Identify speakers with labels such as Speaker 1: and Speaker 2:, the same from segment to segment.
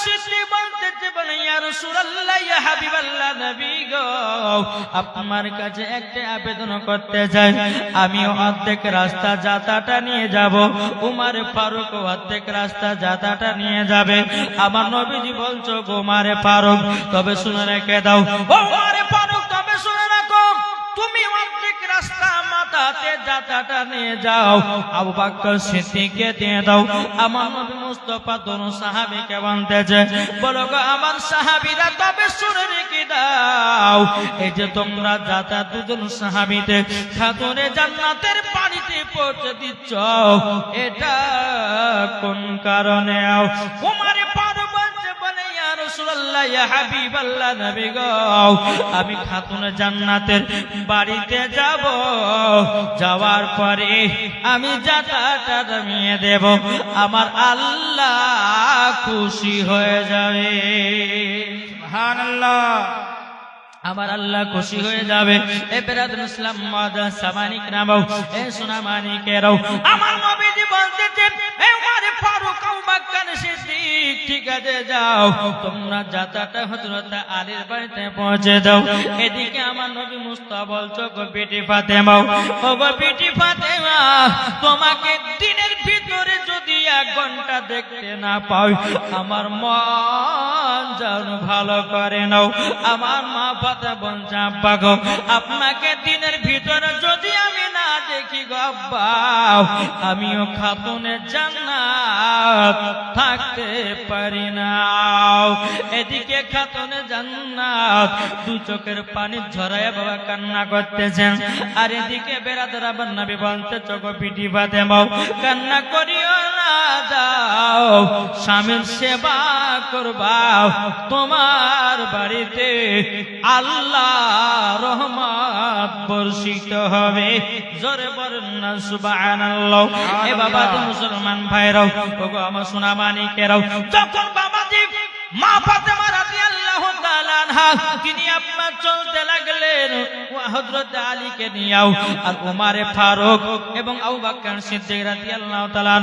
Speaker 1: সিদ্দিক বলতেছে বলে ইয়া রাসূলুল্লাহ ইয়া হাবিবাল্লাহ নবী গো আপনার কাছে একটা আবেদন করতে চাই আমি অর্ধেক রাস্তা যাত্রাটা নিয়ে যাব উমর ফারুক অর্ধেক রাস্তা যাত্রাটা নিয়ে যাবে আমার নবীজি বলছো উমর ফারুক তবে শুনে রেখে দাও উমর ফারুক তবে শুনে রাখো তুমি অর্ধেক রাস্তা মাথাতে যাত্রাটা নিয়ে যাও আবু বকর সিদ্দিককে দিয়ে দাও আমার নবী মুস্তাফা দোনো সাহাবীকে বলতেছে বলো গো আমার সাহাবীরা তবে শুনে রেখে দাও এই যে তোমরা যাতা দুজন সাহাবীতে খাতুনে জান্নাতের পানিতে পৌঁছে দিচ্ছ এটা কোন কারণে উমর ফারুক বলছে বলে ইয়া রাসূলুল্লাহ ইয়া হাবিবাল্লাহ নবী গো আমি খাতুনে জান্নাতের বাড়িতে যাব যাওয়ার পরে আমি যাতাটা নামিয়ে দেব আমার আল্লাহ খুশি হয়ে যাবে সুবহানাল্লাহ আমার আল্লাহ খুশি হয়ে যাবে এ বেরাদুল ইসলাম মাদাস সামানিক নামাও এ সোনা মানিকেরাও আমার নবীজি বলতেছেন এ উমর ফারুক আবু বকর সিদ্দিক ঠিক আছে যাও তোমরা যাত্রাটা হযরত আলীর বাড়িতে পৌঁছে দাও এদিকে আমার নবী মুস্তাফা বলছো গো বেটি ফাতেমা ও গো বেটি ফাতেমা তোমাকে দিনের ভিতরে যদি 1 ঘন্টা দেখতে না পাই আমার মন যেন ভালো করে নাও আমার মা ফাতেমা বলছে আব্বা গো আপনাকে দিনের ভিতরে যদি আমি না দেখি গো আব্বা আমিও খাতুনে জান্নাত থাকতে পারি না এদিকে খাতুনে জান্নাত দু চোখের পানি ঝরায় বাবা কান্না করতেছেন আর এদিকে বেরাদার আবার নবী বলতে চোখ পিটি ফাতেমা কান্না করিও না যাও স্বামীর সেবা করবা তোমার বাড়িতে আল্লাহ রহমত বর্ষিত হবে জোরে বলেন না সুবহানাল্লাহ এ বাবা মুসলমান ভাইরাও ওগো আমার সোনা মানিকেরাও যখন বাবাজি মা ফাতেমা রাদিয়াল্লাহু তাআলা আনহা তিনি আপনার চলতে লাগলেন হযরত আলীকে নিয়াও আর উমর ফারুক এবং আবু বকর সিদ্দিক রাদিয়াল্লাহু তাআলা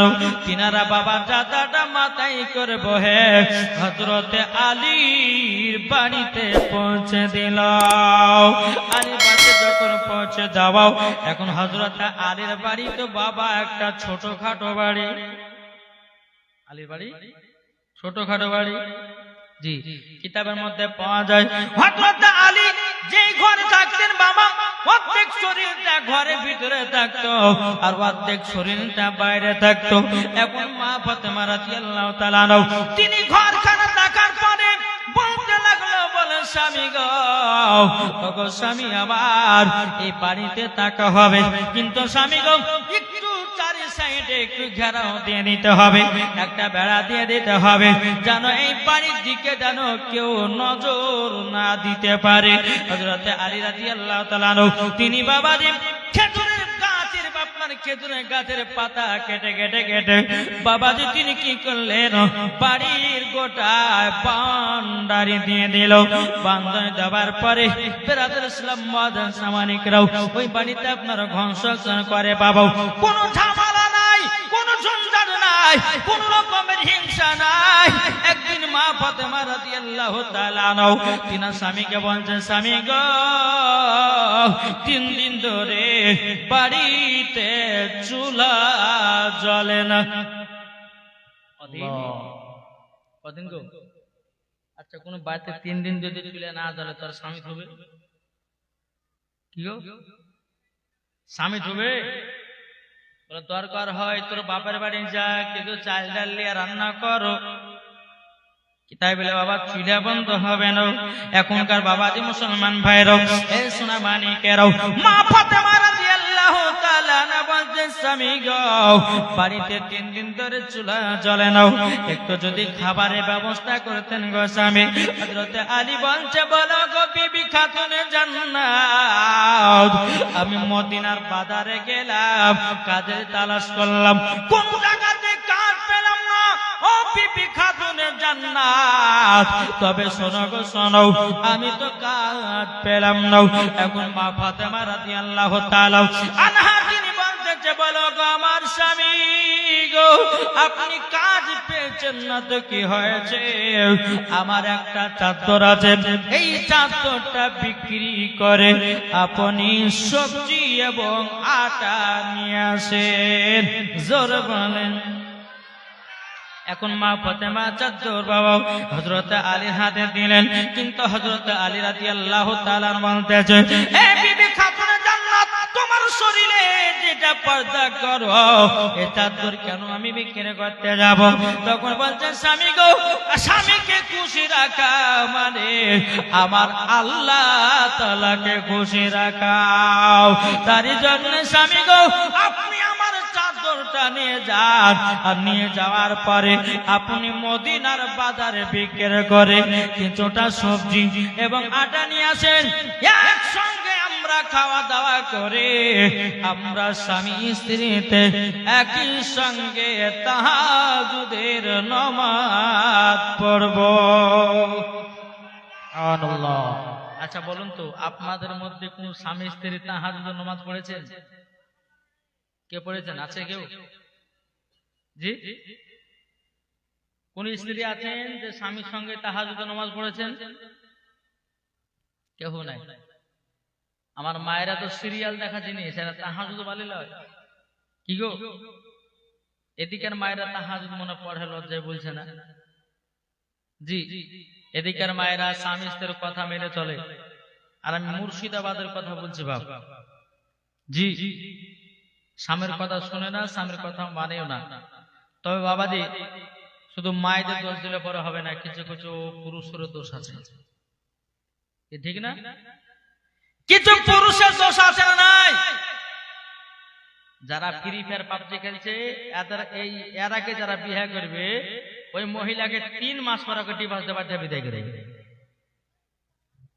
Speaker 1: তিনারা বাবা যাত্রাটা মাথায় করে বহে হযরত আলীর বাড়িতে পৌঁছে দিল আলীর বাড়িতে যখন পৌঁছে যাও এখন হযরত আলীর বাড়ি তো বাবা একটা ছোটখাটো বাড়ি আলীর বাড়ি ছোটখাটো বাড়ি জি কিতাবের মধ্যে পাওয়া যায় হযরত আলী যেই ঘরে থাকতেন বাবা অর্ধেক শরীরটা ঘরের ভিতরে থাকতো আর অর্ধেক শরীরটা বাইরে থাকতো এখন মা ফাতেমা রাদিয়াল্লাহু তাআলা তিনি ঘরখানা দেখার পরে বলতে লাগলো বলে স্বামী গো ওগো স্বামী আমার এই বাড়িতে থাকা হবে কিন্তু স্বামী গো একটু চারি সাইডে একটু ঘেরাও দিয়ে দিতে হবে একটা বেড়া দিয়ে দিতে হবে যেন এই বাড়ির দিকে যেন কেউ নজর না দিতে পারে হযরত আলী রাদিয়াল্লাহু তাআলা তিনি বাবাজি খেজুরের গাছের আপনার খেজুরের গাছের পাতা কেটে কেটে কেটে বাবাজি তিনি কি করলেন বাড়ির গোটায় বাউন্ডারি দিয়ে দিল বাউন্ডারি দেওয়ার পরে বেরাদুল ইসলাম মাদান সামানিকরাও ওই বাড়িতে আপনার কনস্ট্রাকশন করে বাবা কোনো ঝামেলা নাই কোনো ঝঞ্ঝাট নাই কোন রকমের হিংসা নাই একদিন মা ফাতেমা রাদিয়াল্লাহু তাআলা তিনি স্বামীকে বলছেন স্বামী গো 3 দিন ধরে বাড়িতে চুলা জ্বলে না কদিন গো আচ্ছা কোন বাড়িতে 3 দিন যদি চুলা না জ্বলে তোর স্বামী হবে কি গো স্বামী হবে দরকার হয় তোর বাপের বাড়ি যা কিন্তু চাল ডাল নিয়ে রান্না করো তাই বলে বাবা চুলা বন্ধ হবে না এখনকার বাবাজি মুসলমান ভাইরাও এই সোনা মানিকেরাও মা ফাতেমা রাদিয়াল্লাহু তাআলা বলতেন স্বামী গো বাড়িতে 3 দিন ধরে চুলা জ্বলে না একটু যদি খাবারের ব্যবস্থা করতেন গো স্বামী হযরত আলী বলছে বলো গো বিবি খাতুনে জান্নাত আমি মদিনার বাজারে গেলাম কাজের তালাশ করলাম কোন জায়গাতে কাজ পেলাম না ও বিবি খাতুনে জান্নাত তবে শোনো গো শোনো আমি তো কাজ পেলাম না এখন মা ফাতেমা রাদিয়াল্লাহু তাআলা আনহা তিনি বলতেছে বলো গো আমার স্বামী গো আপনি কাজ পেয়েছেন না তো কি হয়েছে, আমার একটা চাদর আছে, এই চাদরটা বিক্রি করে আপনি সবজি এবং আটা নিয়ে আসেন। জোরে বলেন। এখন মা ফাতেমা চাদর বাবা হযরত আলীর হাতে দিলেন, কিন্তু হযরত আলী রাদিয়াল্লাহু তাআলা বলতেছে, এ বিবি খাতুনে জান্নাত, তোমার শরীরে যেটা পর্দা করো এই চাদর কেন আমি বিক্রি করতে যাব? তখন বলছে, স্বামী গো, স্বামীকে খুশি রাখা মানে আমার আল্লাহ তাআলাকে খুশি রাখাও। তারই জন্য স্বামী গো, আপনি আমার চাদরটা নিয়ে যান, আর নিয়ে যাওয়ার পরে আপনি মদিনার বাজারে বিক্রি করে কিছুটা সবজি এবং আটা নিয়ে আসেন, একসঙ্গে আমরা খাওয়া দাওয়া করে আমরা স্বামী স্ত্রীতে একই সঙ্গে তাহাজ্জুদের নামাজ পড়ব। সুবহানাল্লাহ। আচ্ছা বলুন তো, আপনাদের মধ্যে কোন স্বামী স্ত্রী তাহাজ্জুদের নামাজ পড়েছেন? কে পড়েছেন? আছে কেউ? জি, কোন স্ত্রী আছেন যে স্বামীর সঙ্গে তাহাজ্জুদের নামাজ পড়েছেন? কেউ নাই। আমার মায়েরা তো সিরিয়াল দেখা জিনিস, এরা তাহাজ্জুদ বলে লয় কি গো? এদিকের মায়েরা তাহাজ্জুদ মনে পড়ে, লজ্জায় বলছে না। জি, এদিকের মায়েরা স্বামী স্ত্রীর কথা মেনে চলে, আর আমি মুর্শিদাবাদের কথা বলছি বাপ। জি, স্বামীর কথা শুনে না, স্বামীর কথা মানেও না। তবে বাবাজি, শুধু মায়েদের দোষ দিলে পরে হবে না, কিছু কিছু পুরুষেরও দোষ আছে, ঠিক না? কিছু পুরুষের দোষ আছে না নাই? যারা ফ্রি ফায়ার পাবজি খেলছে, এরাকে যারা বিয়ে করবে, ওই মহিলাকে 3 মাস পর ডিভোর্স দেওয়ার বিদায় করে,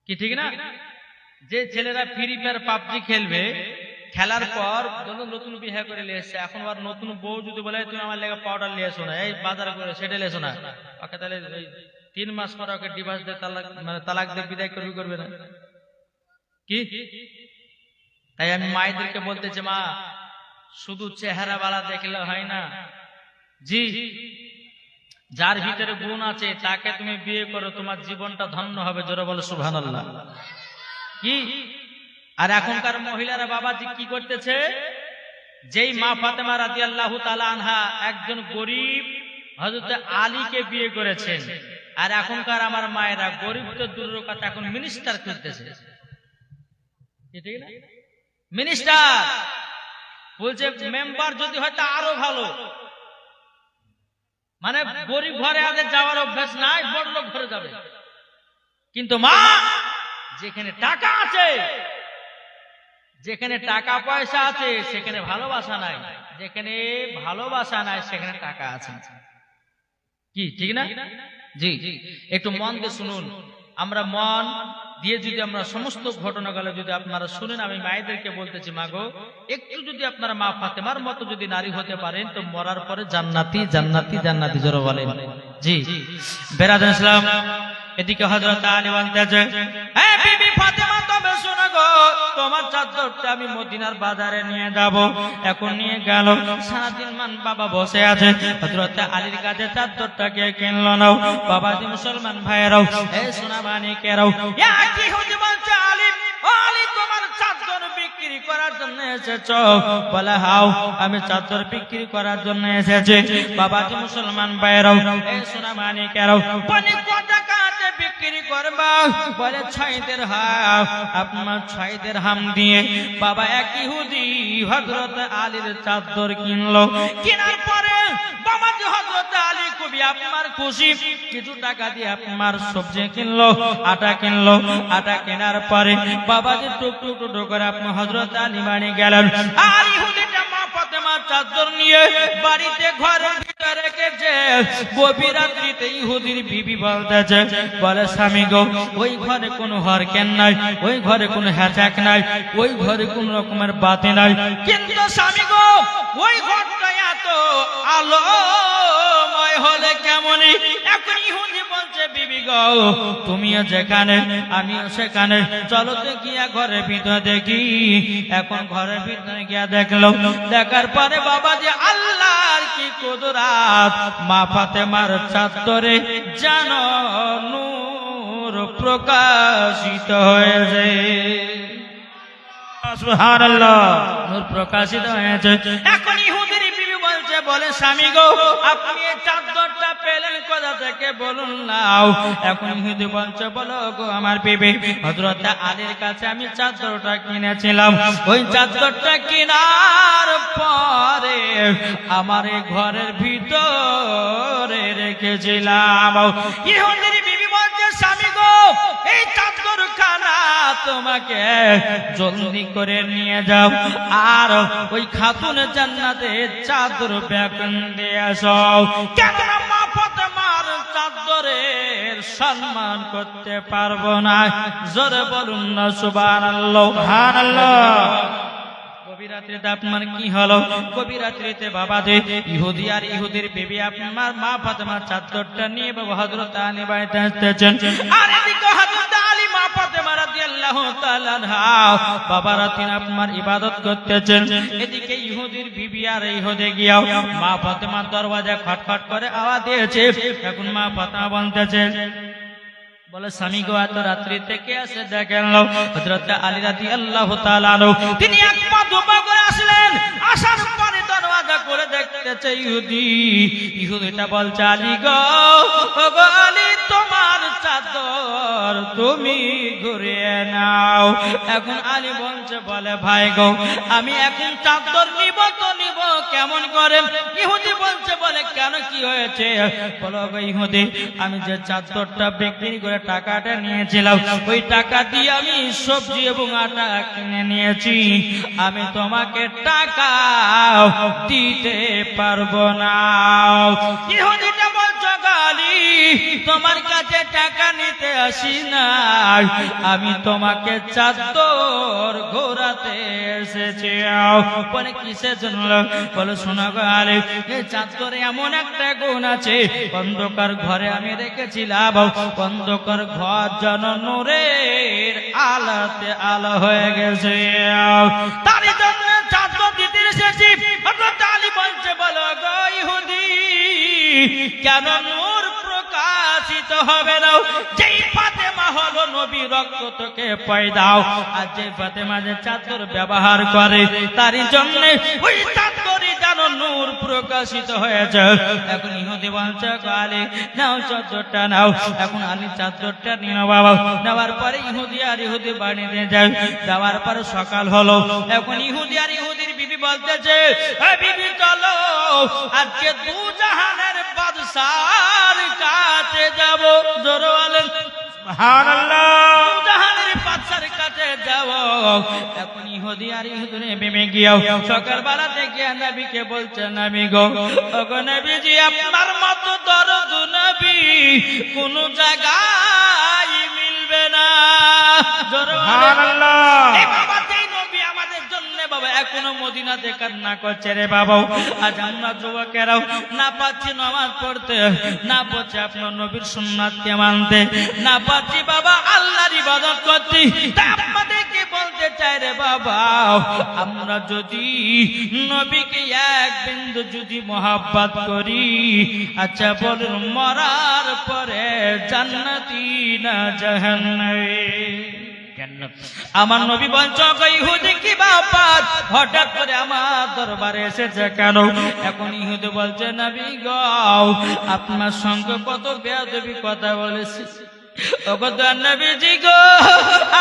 Speaker 1: কি ঠিক না? যে ছেলেরা ফ্রি ফায়ার পাবজি খেলবে, খেলার পর নতুন বিয়ে করে নিয়ে এসছে, এখন আর নতুন বউ যদি বলে তুমি আমার লেগে পাউডার নিয়ে এসো না, এই বাজার করে সেটা নিয়ে এসো না, ওকে তাহলে 3 মাস পর ওকে ডিভোর্স দিয়ে তালাক দিয়ে বিদায় করবে না কি? তাই আমি মায়েদেরকে বলতেছি, মা শুধু চেহারা বালা দেখলে হয় না। জি, যার ভিতরে গুণ আছে তাকে তুমি বিয়ে করো, তোমার জীবনটা ধন্য হবে। জোরে বলো সুবহানাল্লাহ। কি? আর এখনকার মহিলারা বাবাজি কি করতেছে, যেই মা ফাতেমা রাদিয়াল্লাহু তাআলা আনহা একজন গরিব হযরত আলীকে বিয়ে করেছেন, আর এখনকার আমার মায়েরা গরিব তো দূরের কথা, এখন মিনিস্টার করতেছে, ঠিক না? মিনিস্টার বলছে মেম্বার যদি হয় তা আরো ভালো, মানে গরিব ঘরে আদের যাওয়ার অভ্যাস নাই, বড় লোক ঘরে যাবে। কিন্তু মা, যেখানে টাকা আছে, যেখানে টাকা পয়সা আছে সেখানে ভালোবাসা নাই, যেখানে ভালোবাসা নাই সেখানে টাকা আছে, কি ঠিক না? জি, একটু মন দিয়ে শুনুন। আমরা মন দিয়ে যদি আমরা সমস্ত ঘটনাগুলো যদি আপনারা শুনেন, আমি মায়েদেরকে বলতেছি, মাগো একটু যদি আপনারা মা ফাতেমার মতো যদি নারী হতে পারেন, তো মরার পরে জান্নাতি জান্নাতি জান্নাতি জোরে বলেন। জি, বেরাদার ইসলাম। এদিকে হযরত আলী বলতেছে, হে বিবি ফাতেমা, তবে শোনো গো, তোমার চাদরটা আমি মদিনার বাজারে নিয়ে যাব। এখন নিয়ে গেল, সারাদিন মান বাবা বসে আছে, হযরত আলীর কাছে চাদরটাকে কিনলো না। বাবাজি মুসলমান ভাইয়েরাও, এই সোনা মানিকেরাও, কি হুজুর বলছে, আলী ও আলী, তোমার চাদর বিক্রি করার জন্য এসেছো? বলে হাও, আমি চাদর বিক্রি করার জন্য এসেছি। বাবাজি মুসলমান ভাইয়েরাও, এই সোনা মানিকেরাও, বলে কত টাকা বিক্রি করবা? বলে 6 দিরহাম। আপনার 6 দিরহাম দিয়ে বাবা এক ইহুদি হযরত আলীর চাদর কিনলো। কেনার পরে বাবা যে হযরত আলী খুবই আপনার খুশি, কিছু টাকা দিয়ে আপনার সবজি কিনলো, আটা কিনলো। আটা কেনার পরে বাবা যে টুক করে আপনি হযরত আলী বাড়ি গেলেন। আর ইহুদিটা মা ফাতেমার চাদর নিয়ে বাড়িতে ঘরের ভিতরে রেখেছে। গভীর রাত্রিতে ইহুদির বিবি বলতেছে, বলে স্বামী গো, ওই ঘরে কোনো হরকেন নাই, ওই ঘরে কোনো হ্যাচাক নাই, ওই ঘরে কোন রকমের বাতি নাই, কিন্তু স্বামী গো, ওই ঘরটা এত আলোময় হলে কেমনই। এখন ইহুদি বলছে, বিবি গো, তুমিও যেখানে আমিও সেখানে, চলো তো গিয়া ঘরের ভিতরে দেখি। এখন ঘরের ভিতরে গিয়া দেখলো, দেখার পরে বাবা যে আল্লাহর কি কুদরাত, মা ফাতেমার চাদরে যেন নূর প্রকাশিত হয়েছে।
Speaker 2: সুবহানাল্লাহ।
Speaker 1: নূর প্রকাশিত হয়েছে। এখন ইহুদির বিবি বলছে, বলে স্বামী গো, আপনি এই চাদরটা পেলেন কোথা থেকে বলুন নাও। এখন ইহুদি বলছে, বলো গো আমার বিবি, হযরত আলীর কাছে আমি চাদরটা কিনেছিলাম। ওই চাদরটা কেনার পরে আমার এই ঘরের ভিতরে রেখেছিলাম। ইহুদির বিবি বলছে, স্বামী গো, এই চাদরখানা তোমাকে জলদি করে নিয়ে যাও, আর ওই খাতুন জান্নাতে চাদর বেকন দিয়ে আসো। কেননা মা ফাতেমার চাদরের সম্মান করতে পারবো না। জোরে বলুন না সুবহানাল্লাহ।
Speaker 2: সুবহানাল্লাহ।
Speaker 1: গভীর রাত্রিতে আপনার কি হলো? গভীর রাত্রিতে বাবা যে ইহুদি আর ইহুদির বিবি আপনার মা ফাতেমার চাদরটা নিয়ে বাবা হযরত আলী বাড়িতে আসতেছেন, আর এদিকে হযরত আলী মা ফাতেমা রাদিয়াল্লাহু তাআলা আনহা বাবারা তিনি আপনার ইবাদত করতেছেন। এদিকে ইহুদির বিবি আর ইহুদি গিয়াও মা ফাতেমার দরওয়াজা খটখট করে আওয়াজ দিয়েছে। এখন মা ফাতেমা বলতেছেন, বলে স্বামী গো, এত রাত্রি থেকে আসে দেখেন হযরত আলী রাদিয়াল্লাহু তাআলা আনহু তিনি এক পা দুপা করে আসলেন। আসার পরে দরওয়াজা করে দেখতেছে ইহুদিটা বলছে, আলী গো, ও গো আলী, তোমার চাদর তুমি ঘুরিয়ে নাও। এখন আলী বলছে, বলে ভাই গো, আমি এখন চাদর নিব তো নিব কেমন করে? ইহুদি বলছে, বলে কেন, কি হয়েছে? বলো গো ইহুদি, আমি যে চাদরটা বিক্রি করে টাকাটা নিয়েছিলাম, ওই টাকা দিয়ে আমি সবজি এবং আটা কিনে নিয়েছি, আমি তোমাকে টাকা দিতে পারবো না। ইহুদিটা বলছে, আলী, তোমার কাছে টাকা নিতে আসি না, আমি তোমাকে চাদর ঘোরাতে এসেছি। বলে কিসের জন্য? বলে শোনা গো আলী, এই চাদরে এমন একটা গুণ আছে, অন্ধকার ঘরে আমি রেখেছিলাম, অন্ধকার ঘর যেন নূরের আলোতে আলো হয়ে গেছে, তারই জন্য চাদর দিতে এসেছি। হযরত আলী বলছে, বলো গো ইহুদি, কেন নূর প্রকাশিত হবে না? যেই ফাতেমা হলো নবী রক্ত থেকে পয়দাও, আর যে ফাতেমা যে চাদর ব্যবহার করে, তারই জন্য ওই চাদরই যেন নূর প্রকাশিত হয়েছে। এখন ইহুদি বলছে, আলী নাও চাদরটা নাও। এখন আলী চাদরটা নিয়ে বাবা নেওয়ার পরে ইহুদি আর ইহুদি বাড়িতে যায়। যাওয়ার পরে সকাল হলো। এখন ইহুদি আর ইহুদির বিবি বলতেছে, বিবি চলো, আজকে দু জাহানের বাদশার কাছে যাব। জোরে বলেন
Speaker 2: সুবহানাল্লাহ।
Speaker 1: দু জাহানের বাদশার কাছে যাব। এখন ইহুদি আর ইহুদির বিবি গিয়াও সকালবেলা থেকে নবীকে বলছে, নবী গো, ওগো নবীজি, আপনার মতো দরদ নবী কোন জায়গায় মিলবে না। জোরে বলেন
Speaker 2: সুবহানাল্লাহ।
Speaker 1: এই বাবা, যেই নবী আমাদের জন্য বাবা এখনো মদিনাতে কান্না করছে রে বাবা। আজ আমরা যুবকেরাও না পাচ্ছি নামাজ পড়তে, না পাচ্ছি আপনার নবীর সুন্নাতকে মানতে, না পাচ্ছি বাবা আল্লাহর ইবাদত করতে। তাই আমাদেরকে বলতে চাই রে বাবা, আমরা যদি নবীকে এক বিন্দু যদি মহব্বত করি, আচ্ছা বলুন, মরার পরে জান্নাতি না জাহান্নামী? আমার নবী বলছে, ইহুদি কি ব্যাপার, হঠাৎ করে আমার দরবারে এসেছে কেন? এখন ইহুদি বলছে, নবী গো, আপনার সঙ্গে কত বেয়াদবি কথা বলেছি। ওগো নবীজি গো,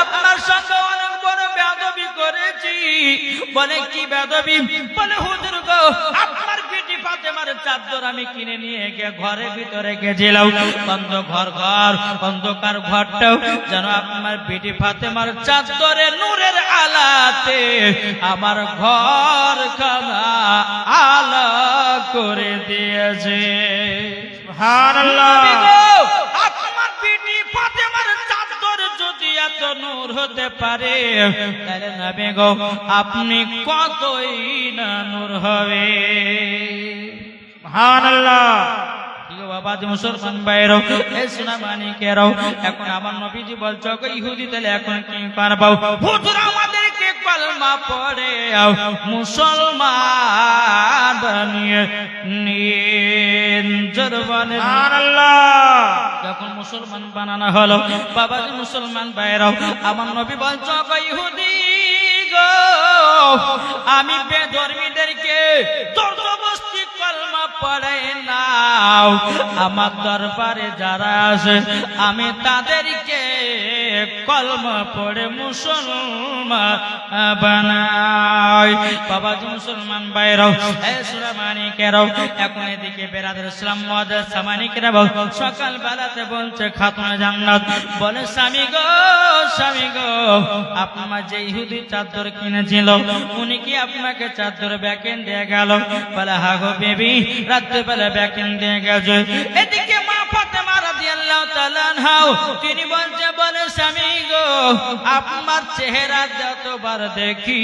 Speaker 1: আপনার সঙ্গে অনেক বড় বেয়াদবি করেছি। বলে কি বেয়াদবি? বলে হুজুর গো, আপনার বিটি ফাতেমার চাদর আমি কিনে নিয়ে গিয়ে ঘরের ভিতরে গেছিলাম। অন্ধকার ঘরটাও যেন আপনার বিটি ফাতেমার চাদরে নূরের আলাতে আমার ঘর খানা আলা করে দিয়েছে।
Speaker 2: সুবহানাল্লাহ।
Speaker 1: আপনার বিটি ফাতেমার চাদর যদি এত নূর হতে পারে, তাহলে নবী গো, আপনি কতই না নূর হবে।
Speaker 2: সুবহানাল্লাহ।
Speaker 1: বাবা মুসলমান ভাইরাও, এই সোনা মানিকেরাও, এখন আমার নবীজি বলছো ইহুদি, তাহলে এখন কি করবো? হুজুর আমাদেরকে কলমা পড়ে মুসলমান বানিয়ে নিন। জোরবানে
Speaker 2: সুবহানাল্লাহ।
Speaker 1: যখন মুসলমান বানানো হলো, বাবাজি মুসলমান ভাইরাও, আমার নবী বলছো গো ইহুদি গো, আমি বেধর্মীদেরকে জবরদস্তি কলমা পড়াই নাও, আমার দরবারে যারা আসে আমি তাদেরকে কলমা পড়ে মুসলমান বানাই। বাবাজি মুসলমান ভাইরাও, এই সূরা মানিকেরাও, এখন এদিকে বেরাদার ইসলাম মুআজ্জাজ সামানিকেরা সকাল বেলাতে বলছে খাতুনে জান্নাত বলে স্বামী গো, আপনার যে ইহুদি চাদর কিনেছিল উনি কি আপনাকে চাদর ব্যাকেন দিয়ে গেল? বলে হ্যাঁ গো বেবি, রাত্রে বেলা ব্যাকেন দিয়ে গেছে। এদিকে মা ফাতেমা রাদিয়াল্লাহু তাআলা আনহা তিনি বলে স্বামী গো, আপনার চেহারা যতবার দেখি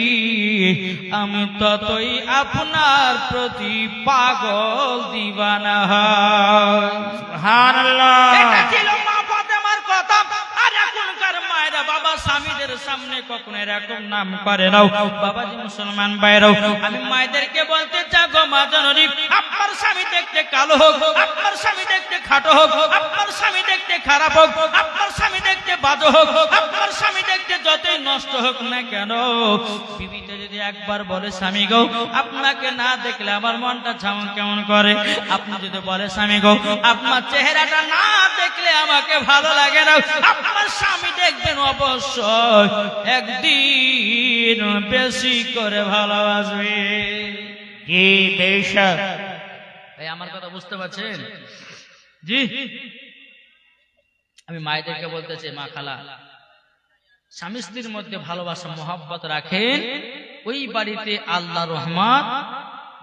Speaker 1: আমি ততই আপনার প্রতি পাগল দিবানা হয়।
Speaker 2: সুবহানাল্লাহ।
Speaker 1: এটা ছিল মা ফাতেমার কথা। আর এখনকার মায়েরা বাবা স্বামীদের সামনে কখনো এরকম নাম করে নাও। বাবাজি মুসলমান ভাইরাও, আমি মায়েদেরকে বলতে চাই গো মা জননী, আপনার স্বামী দেখতে কালো হোক, আপনার স্বামী দেখতে খাটো হোক, আপনার স্বামী দেখতে খারাপ হোক, আপনার স্বামী দেখতে বাজে হোক, আপনার স্বামী দেখতে যতই নষ্ট হোক না কেন, বিবিতে যদি একবার বলে স্বামী গো আপনাকে না দেখলে আমার মনটা কেমন করে, আপনি যদি বলে স্বামী গো আপনার চেহারাটা না দেখলে আমাকে ভালো লাগে না, আপনার স্বামী দেখবেন অবশ্যই একদিন বেশি করে ভালোবাসবে।
Speaker 2: জি বেশক।
Speaker 1: এই আমার কথা বুঝতে পারছেন? জি, আমি মায়েদেরকে বলতেছি, মা খালা, স্বামী স্ত্রীর মধ্যে ভালোবাসা মহব্বত রাখেন, ওই বাড়িতে আল্লাহ রহমত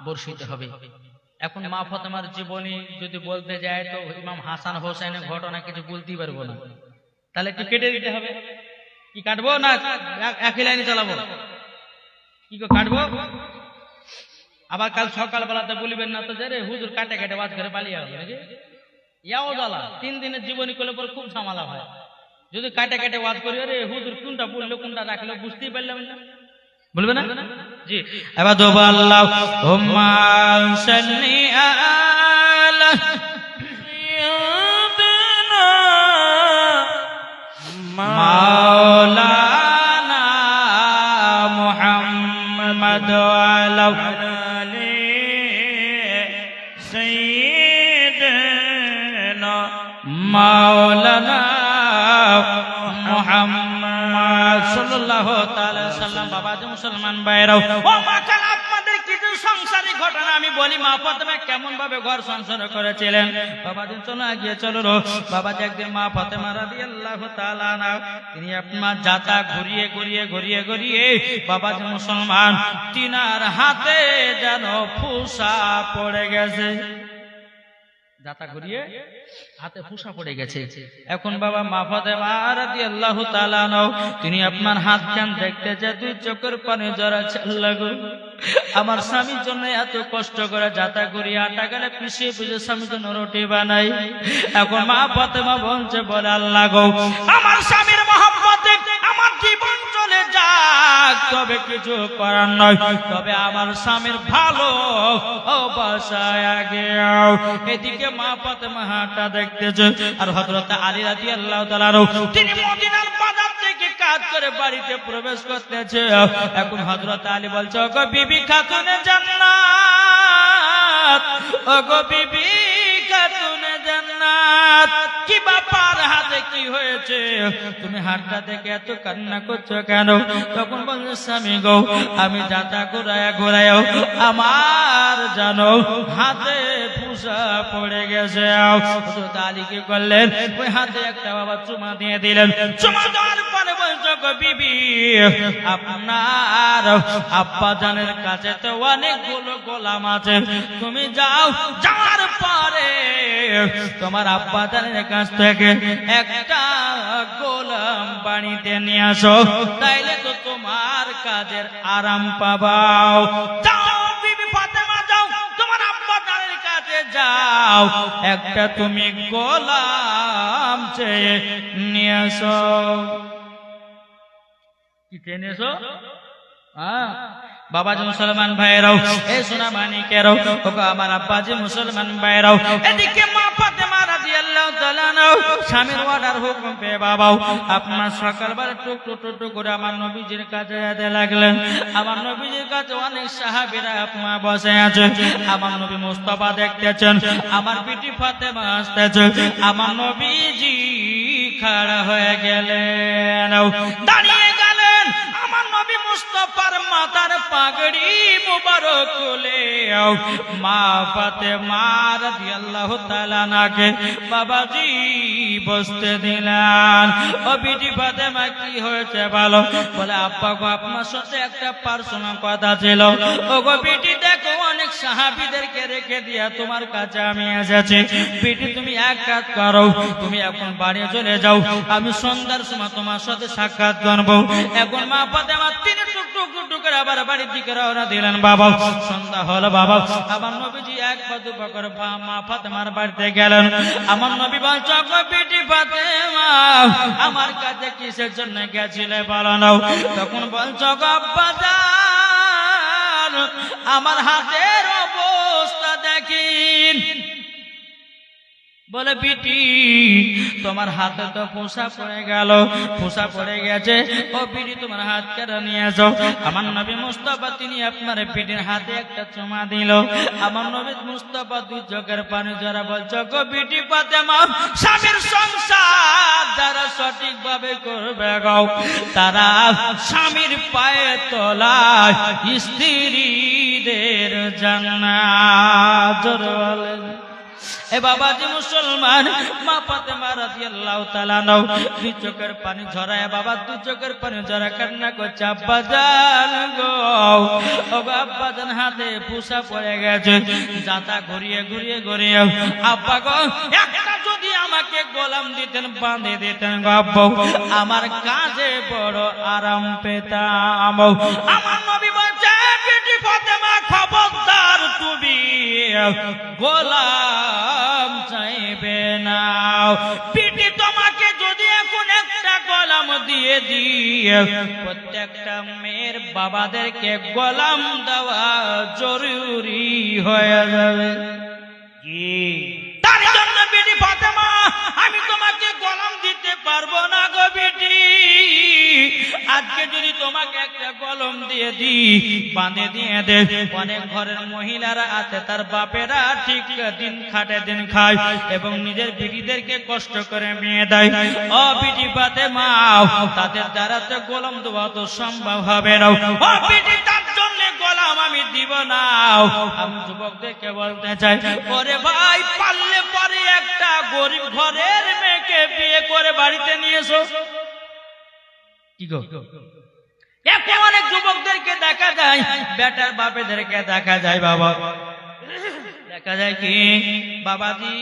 Speaker 1: বর্ষিত হবে। এখন মা ফাতেমার জীবনী যদি বলতে যায় তো ইমাম হাসান হোসেনের ঘটনা কিছু বলতেই পারবো না, তাহলে একটু কেটে দিতে হবে। কি কাটবো না একই লাইনে চালাবো? কি কাটবো? আবার কাল সকাল বেলাতে বলিবেন না তো যে রে হুজুর কাটে কাটে বাদ করে পালিয়ে হবে নাকি? ইয়াও জ্বালা, 3 দিনের জীবনী করলে পরে খুব ঝামেলা হয়। যদি কাটে কাটে ওয়াজ করি রে হুজুর কোনটা বললো কোনটা রাখলো বুঝতেই পারলাম না, বলবে না? জি, এবার দোবা আল্লাহুম্মা সাল্লি আলা সাইয়্যিদিনা মাওলানা মুহাম্মদ ওয়া আলি সাইয়্যিদিনা মাওলানা মুহাম্মদ সাল্লাল্লাহু তাআলা সাল্লাম। বাবাজি মুসলমান ভাইরাও, ও মা খালা, আপনাদের কিছু সংসারী ঘটনা আমি বলি। মা ফাতেমা কেমন ভাবে ঘর সংসার করেছিলেন বাবাজি চলো এগিয়ে চলো। বাবাজি একদিন মা ফাতেমা রাদিয়াল্লাহু তাআলা আনহা তিনি আপনার যাতা ঘুরিয়ে বাবাজি মুসলমান তিনার হাতে যেন ফুসা পড়ে গেছে। যাতা ঘুরিয়ে হাতে ফুসা পড়ে গেছে। এখন বাবা মা ফাতেমা রাদিয়াল্লাহু তাআলা আনহা তিনি আপনার হাত খান দেখতে যে 2 চোখের পানি জড়াচ্ছে। আল্লাহ গো, আমার স্বামীর জন্য এত কষ্ট করে যাতা ঘুরিয়ে আটা গেলে পিছিয়ে স্বামীর জন্য রুটি বানাই। এখন মা ফাতেমা বলে আল্লাহ গো, আমার স্বামীর মহব্বতে আমার জীবন চলে যাক, তবে কিছু করার নয়, তবে আমার স্বামীর ভালো বাসায় আগে। এদিকে মা ফাতেমা হাঁটা দেখতেছে, আর হযরত আলী রাদিয়াল্লাহু তাআলা তিনি মদিনার বাজার থেকে কাজ করে বাড়িতে প্রবেশ করতেছে। এখন হযরত আলী বলছে, ওগো বিবি খাতুনে জান্নাত, ওগো বিবি খাতুনে জান্নাত, কি ব্যাপার, হাতে কি হয়েছে, তুমি হাতটা দেখে এত কান্না করছো কেন? তখন বলছে, স্বামী গো, আমি যাতা ঘুরায় আমার জানো হাতে ফুসা পড়ে গেছে। হযরত আলী কি করলেন, ওই হাতে একটা বাবা চুমা দিয়ে দিলেন। চুমা দেওয়ার পরে বলছো, গো বিবি, আপনার আব্বা জানের কাছে তো অনেকগুলো গোলাম আছে, তুমি যাওয়ার পরে তোমার আব্বা জানের কাছ থেকে একটা গোলাম বাড়িতে নিয়ে আসো, তাইলে তো তোমার কাজের আরাম পাবাও। যাও বিবি ফাতেমা, যাও তোমার আব্বা জানের কাছে যাও, একটা তুমি গোলাম চেয়ে নিয়ে আসো। কি চেয়ে নিয়ে এসো? হ্যাঁ বাবাজি মুসলমান ভাইরাও এই সোনা মানিকেরাও ওগো আমার আব্বাজি মুসলমান ভাইরাও এদিকে মা ফাতেমা রাদিয়াল্লাহু তাআলা নাও স্বামীর অর্ডার হুকুম পেয়ে বাবাও আপনার সকালবেলা টুক টুক টুক করে আমার নবীজির কাছে যেতে লাগলেন আমার নবীজির কাছে অনেক সাহাবীরা আপনার বসে আছে আমার নবী মুস্তাফা দেখতেছেন আমার বিটি ফাতেমা আসতেছে আমার নবীজি খাড়া হয়ে গেলেন দাঁড়িয়ে গেলেন আমার নবী মুস্তাফার মাথার পাগড়ি মুবারক খুলে মা ফাতেমা রাদিয়াল্লাহু তাআলা নাকে বাবাজি বসতে দিলেন ও বিটি ফাতেমা কি হয়েছে বলো বলে আব্বা গো আপনার সাথে একটা পার্সোনাল কথা ছিল ও গো বিটি দেখো অনেক সাহাবীদেরকে রেখে দিয়া তোমার কাছে আমি এসেছি বিটি তুমি এক কাজ করো তুমি এখন বাড়ি চলে যাও আমি সন্ধ্যার সময় তোমার সাথে সাক্ষাৎ করব এখন মা ফাতেমা তিন টুক টুক করে আবার বাড়ির দিকে রওনা দিলেন বাবা সন্ধ্যা হলো বাবা আমার নবীজি এক পা দু পা করে মা ফাতেমার বাড়িতে গেলেন আমার নবী বলছে গো বিটি ফাতেমা আমার কাছে কিসের জন্য গেছিলে বলো না তখন বলছো গো আব্বা জান আমার হাতের অবস্থা দেখিন বলে বিটি তোমার হাতে তো ফোঁসা পড়ে গেল ফোঁসা পড়ে গেছে ও বিটি তোমার হাত কেটে নিয়ে যাও আমার নবী মুস্তাফা তিনি আপনার বিটির হাতে একটা চুমা দিল আমার নবী মুস্তাফা দুই চোখের পানি জরা বলছো গো বিটি ফাতেমা স্বামীর সংসার যারা সঠিক ভাবে করবে গো তারা স্বামীর পায়ে তলায় স্ত্রীদের জান্নাত জোরে বলেন এ বাবাজি মুসলমান মা ফাতেমা রাদিয়াল্লাহু তাআলা নাও দুই চোখের পানি ঝরায় বাবা দুই চোখের পানি ঝরা কান্না করছে আব্বা জান গো ও আব্বা জান হাতে ফুসা পড়ে গেছে জাতা ঘুরিয়ে ঘুরিয়ে আব্বা গো একটা যদি আমাকে গোলাম দিতেন বাঁধে দিতেন গো আব্বা আমার কাজে বড় আরাম পেতাম আমার নবী বলছে বিটি ফাতেমা খবরদার তুমি গোলাম চাইবে না বিটি তোমাকে যদি এখন একটা গোলাম দিয়ে দিয়ে প্রত্যেকটা মেয়ের বাবাদেরকে গোলাম দেওয়া জরুরি হয়ে যাবে তার জন্য বিটি ফাতেমা আমি তোমাকে গোলাম দিতে পারবো না গো বিটি আজকে যদি তোমাকে একটা কলম দিয়ে দি বাঁধে দিয়ে দে অনেক ঘরের মহিলারা আছে তার বাপেরা ঠিক দিন খাটে দিন খায় এবং নিজের বিটিদেরকে কষ্ট করে মেয়ে দেয় ও বিটি ফাতেমা তাদের দ্বারা তো গোলাম দেওয়া তো সম্ভব হবে না ও বিটি তার জন্য গোলাম আমি দিব না আমি যুবকদেরকে বলতে চাই ওরে ভাই পারলে পরে একটা গরিব ঘরের মেয়েকে বিয়ে করে বাড়িতে নিয়ে এসো কি গো এখন অনেক যুবকদেরকে দেখা যায় বেটার বাপেদেরকে দেখা যায় বাবা দেখা যায় কি বাবাজি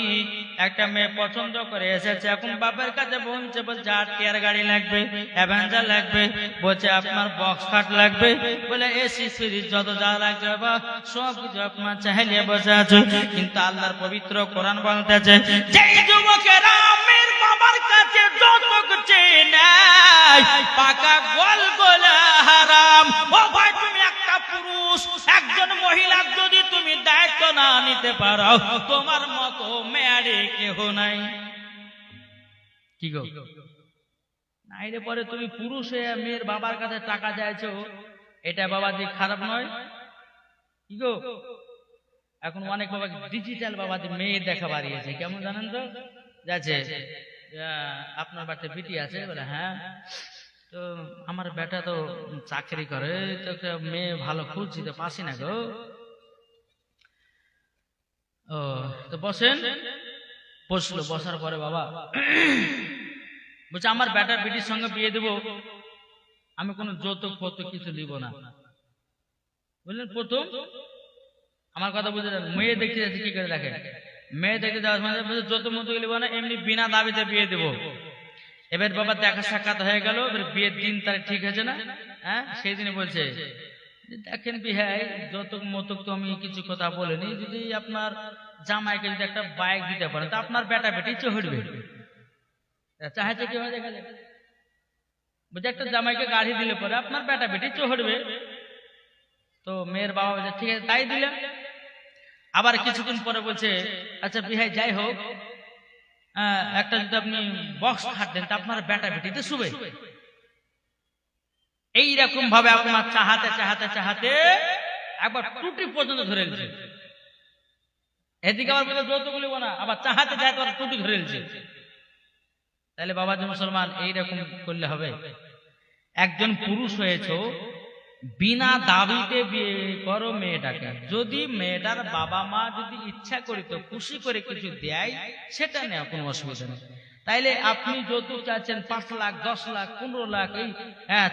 Speaker 1: একটা মেয়ে পছন্দ করে এসেছে এখন বাপের কাছে বলছে বলছে আর টিয়ার গাড়ি লাগবে অ্যাভেঞ্জার লাগবে বলছে আপনার বক্স খাট লাগবে বলে এসি ফ্রিজ যত যা লাগবে বাবা সব কিছু আপনার চাইলে বসে আছে কিন্তু আল্লাহর পবিত্র কোরআন বলতেছে যেই যুবকেরা মেয়ের বাবার কাছে যৌতুক চেয়ে নেয় পাকা গোল গোলা হারাম ও ভাই তুমি একটা পুরুষ একজন মহিলা যদি তুমি দায়িত্ব না নিতে পারো তোমার মতো মেয়ারে কেহ নাই কি গো নাই রে পরে তুমি পুরুষ হয়ে মেয়ের বাবার কাছে টাকা চাইছো এটা বাবাজি খারাপ নয় কি গো এখন অনেক বাবা ডিজিটাল বাবাজি মেয়ে দেখা বাড়িয়েছে কেমন জানেন তো যাচ্ছে আপনার বাড়িতে বিটি আছে বলে হ্যাঁ তো আমার বেটা তো চাকরি করে তো মেয়ে ভালো খুঁজছি তো পাসি না গো ও তো বসেন বসলো বসার পরে বাবা বলছে আমার বেটার বিটির সঙ্গে বিয়ে দেবো আমি কোনো যৌতুক ফৌতুক কিছু নিব না বুঝলেন প্রথম আমার কথা বুঝে যান মেয়ে দেখতে যাচ্ছে কি করে দেখে মেয়ে দেখতে যাওয়ার সময় যৌতুক মৌতুক নিব না এমনি বিনা দাবিতে বিয়ে দেবো এবার বাবা দেখা সাক্ষাৎ হয়ে গেল এবার বিয়ের দিন তার ঠিক হয়েছে না হ্যাঁ সেই দিনে বলছে দেখেন বিহাই যৌতুক মৌতুক তো আমি কিছু কথা বলিনি যদি আপনার জামাইকে যদি একটা বাইক দিতে পারেন তো আপনার বেটা বেটি চড়বে চাইছে কি হয়ে গেলে বলছে একটা জামাইকে গাড়ি দিলে পরে আপনার বেটা বেটি চড়বে তো মেয়ের বাবা বলছে ঠিক আছে তাই দিলে। আবার কিছুদিন পরে বলছে আচ্ছা বিহাই যাই হোক, একটা যদি আপনি বক্স খাট দেন তা আপনার বেটা বেটিতে শুবে। এইরকম ভাবে আপনার চাহাতে চাহাতে চাহাতে একবার টুটি পর্যন্ত ধরে নিচ্ছে। এদিকে আবার বলে যৌতুক নিব না, আবার চাহাতে চাহাতে আবার টুটি ধরে নিচ্ছে। তাহলে বাবাজি মুসলমান এইরকম করলে হবে? একজন পুরুষ হয়েছ, বিনা দাবিতে বিয়ে করো মেয়েটাকে। যদি মেয়েটার বাবা মা যদি ইচ্ছা করিত খুশি করে কিছু দেয় সেটা নেওয়া কোনো অসুবিধা নেই। তাইলে আপনি যৌতুক চাচ্ছেন 5 লাখ 10 লাখ 15 লাখ, এই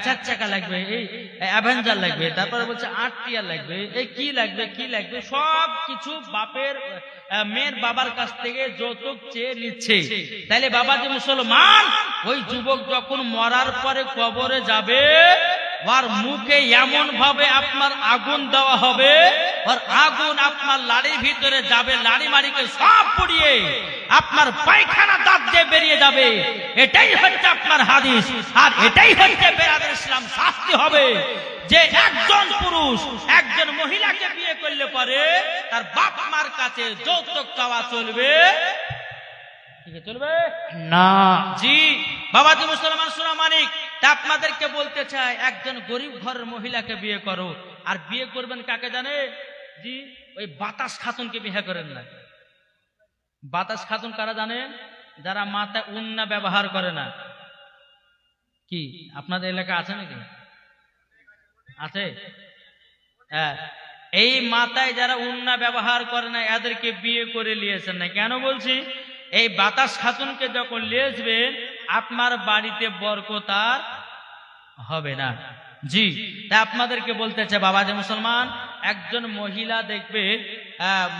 Speaker 1: 4 চাকা লাগবে, এই অ্যাভেঞ্জার লাগবে, তারপরে বলছে 8 টিয়ার লাগবে, এই কি লাগবে কি লাগবে সব কিছু বাপের মেয়ের বাবার কাছ থেকে যৌতুক চেয়ে নিচ্ছে। তাইলে বাবাজি মুসলমান, ওই যুবক যখন মরার পরে কবরে যাবে, ওর মুখে এমন ভাবে আপনার আগুন দেওয়া হবে, ওর আগুন আপনার লাড়ির ভিতরে যাবে, লাড়ি মাড়িকে সব পুড়িয়ে আপনার পায়খানা দাঁত দিয়ে বেরিয়ে যাবে। এটাই হচ্ছে আপনার হাদিস, আর এটাই হচ্ছে বেরাদর ইসলাম শাস্তি হবে। যে একজন পুরুষ একজন মহিলাকে বিয়ে করলে পরে তার বাপ মার কাছে যৌতুক চাওয়া চলবে? চলবে
Speaker 2: না।
Speaker 1: জি বাবাজি মুসলমান সোনা মানিক, তা আপনাদেরকে বলতে চাই, একজন গরিব ঘরের মহিলাকে বিয়ে করো। আর বিয়ে করবেন কাকে জানে? জি ওই বাতাস খাতুনকে বিয়ে করেন না। বাতাস খাতুন কারা জানেন? যারা মাথায় উন্না ব্যবহার করে না। কি আপনাদের এলাকা আছে নাকি? আছে? হ্যাঁ, এই মাথায় যারা উন্না ব্যবহার করে না এদেরকে বিয়ে করে নিয়েছেন না। কেন বলছি? এই বাতাস খাতুনকে যখন নিয়ে আসবেন আপনার বাড়িতে বরকত আর হবে না। জি তা আপনাদেরকে বলতে চাই বাবাজি মুসলমান, একজন মহিলা দেখবে,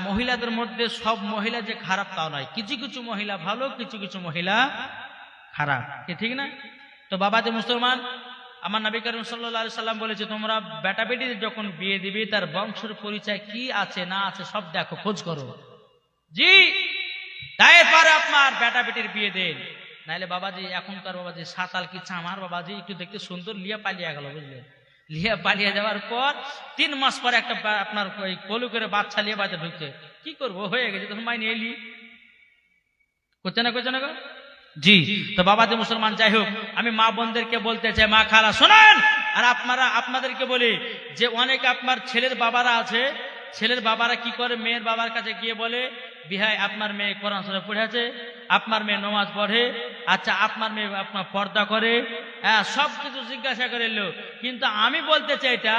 Speaker 1: মহিলাদের মধ্যে সব মহিলা যে খারাপ তাও নয়, কিছু কিছু মহিলা ভালো, কিছু কিছু মহিলা খারাপ, ঠিক না? তো বাবাজি মুসলমান, আমার নবী করিম সাল্লাল্লাহু আলাইহি সাল্লাম বলেছে, তোমরা বেটা বেটি যখন বিয়ে দিবে তার বংশের পরিচয় কি আছে না আছে সব দেখো, খোঁজ করো। জি তারপরে আপনার বেটা বেটির বিয়ে দেন। নাইলে বাবাজি এখনকার বাবাজি সাতাল কি চামার বাবাজি একটু দেখতে সুন্দর লিয়া পালিয়ে গেল, বুঝলেন? লিয়া পালিয়ে যাওয়ার পর 3 মাস পরে একটা আপনার ওই কলু করে বাচ্চা লিয়ে বাড়িতে ঢুকছে। কি করবো, হয়ে গেছে তখন মাইনে এলি করছে না করছে না গো। জি তো বাবাজি মুসলমান, যাই হোক, আমি মা বোনদেরকে বলতে চাই, মা খালা শোনেন, আর আপনাদেরকে বলি যে অনেক আপনার ছেলের বাবারা আছে, ছেলের বাবারা কি করে, মেয়ের বাবার কাছে গিয়ে বলে, বিহাই আপনার মেয়ে কোরআন শরীফ পড়ে আছে, আপনার মেয়ে নামাজ পড়ে, আচ্ছা আপনার মেয়ে আপনার পর্দা করে, সব কিছু জিজ্ঞাসা করে এলো। কিন্তু আমি বলতে চাই এটা,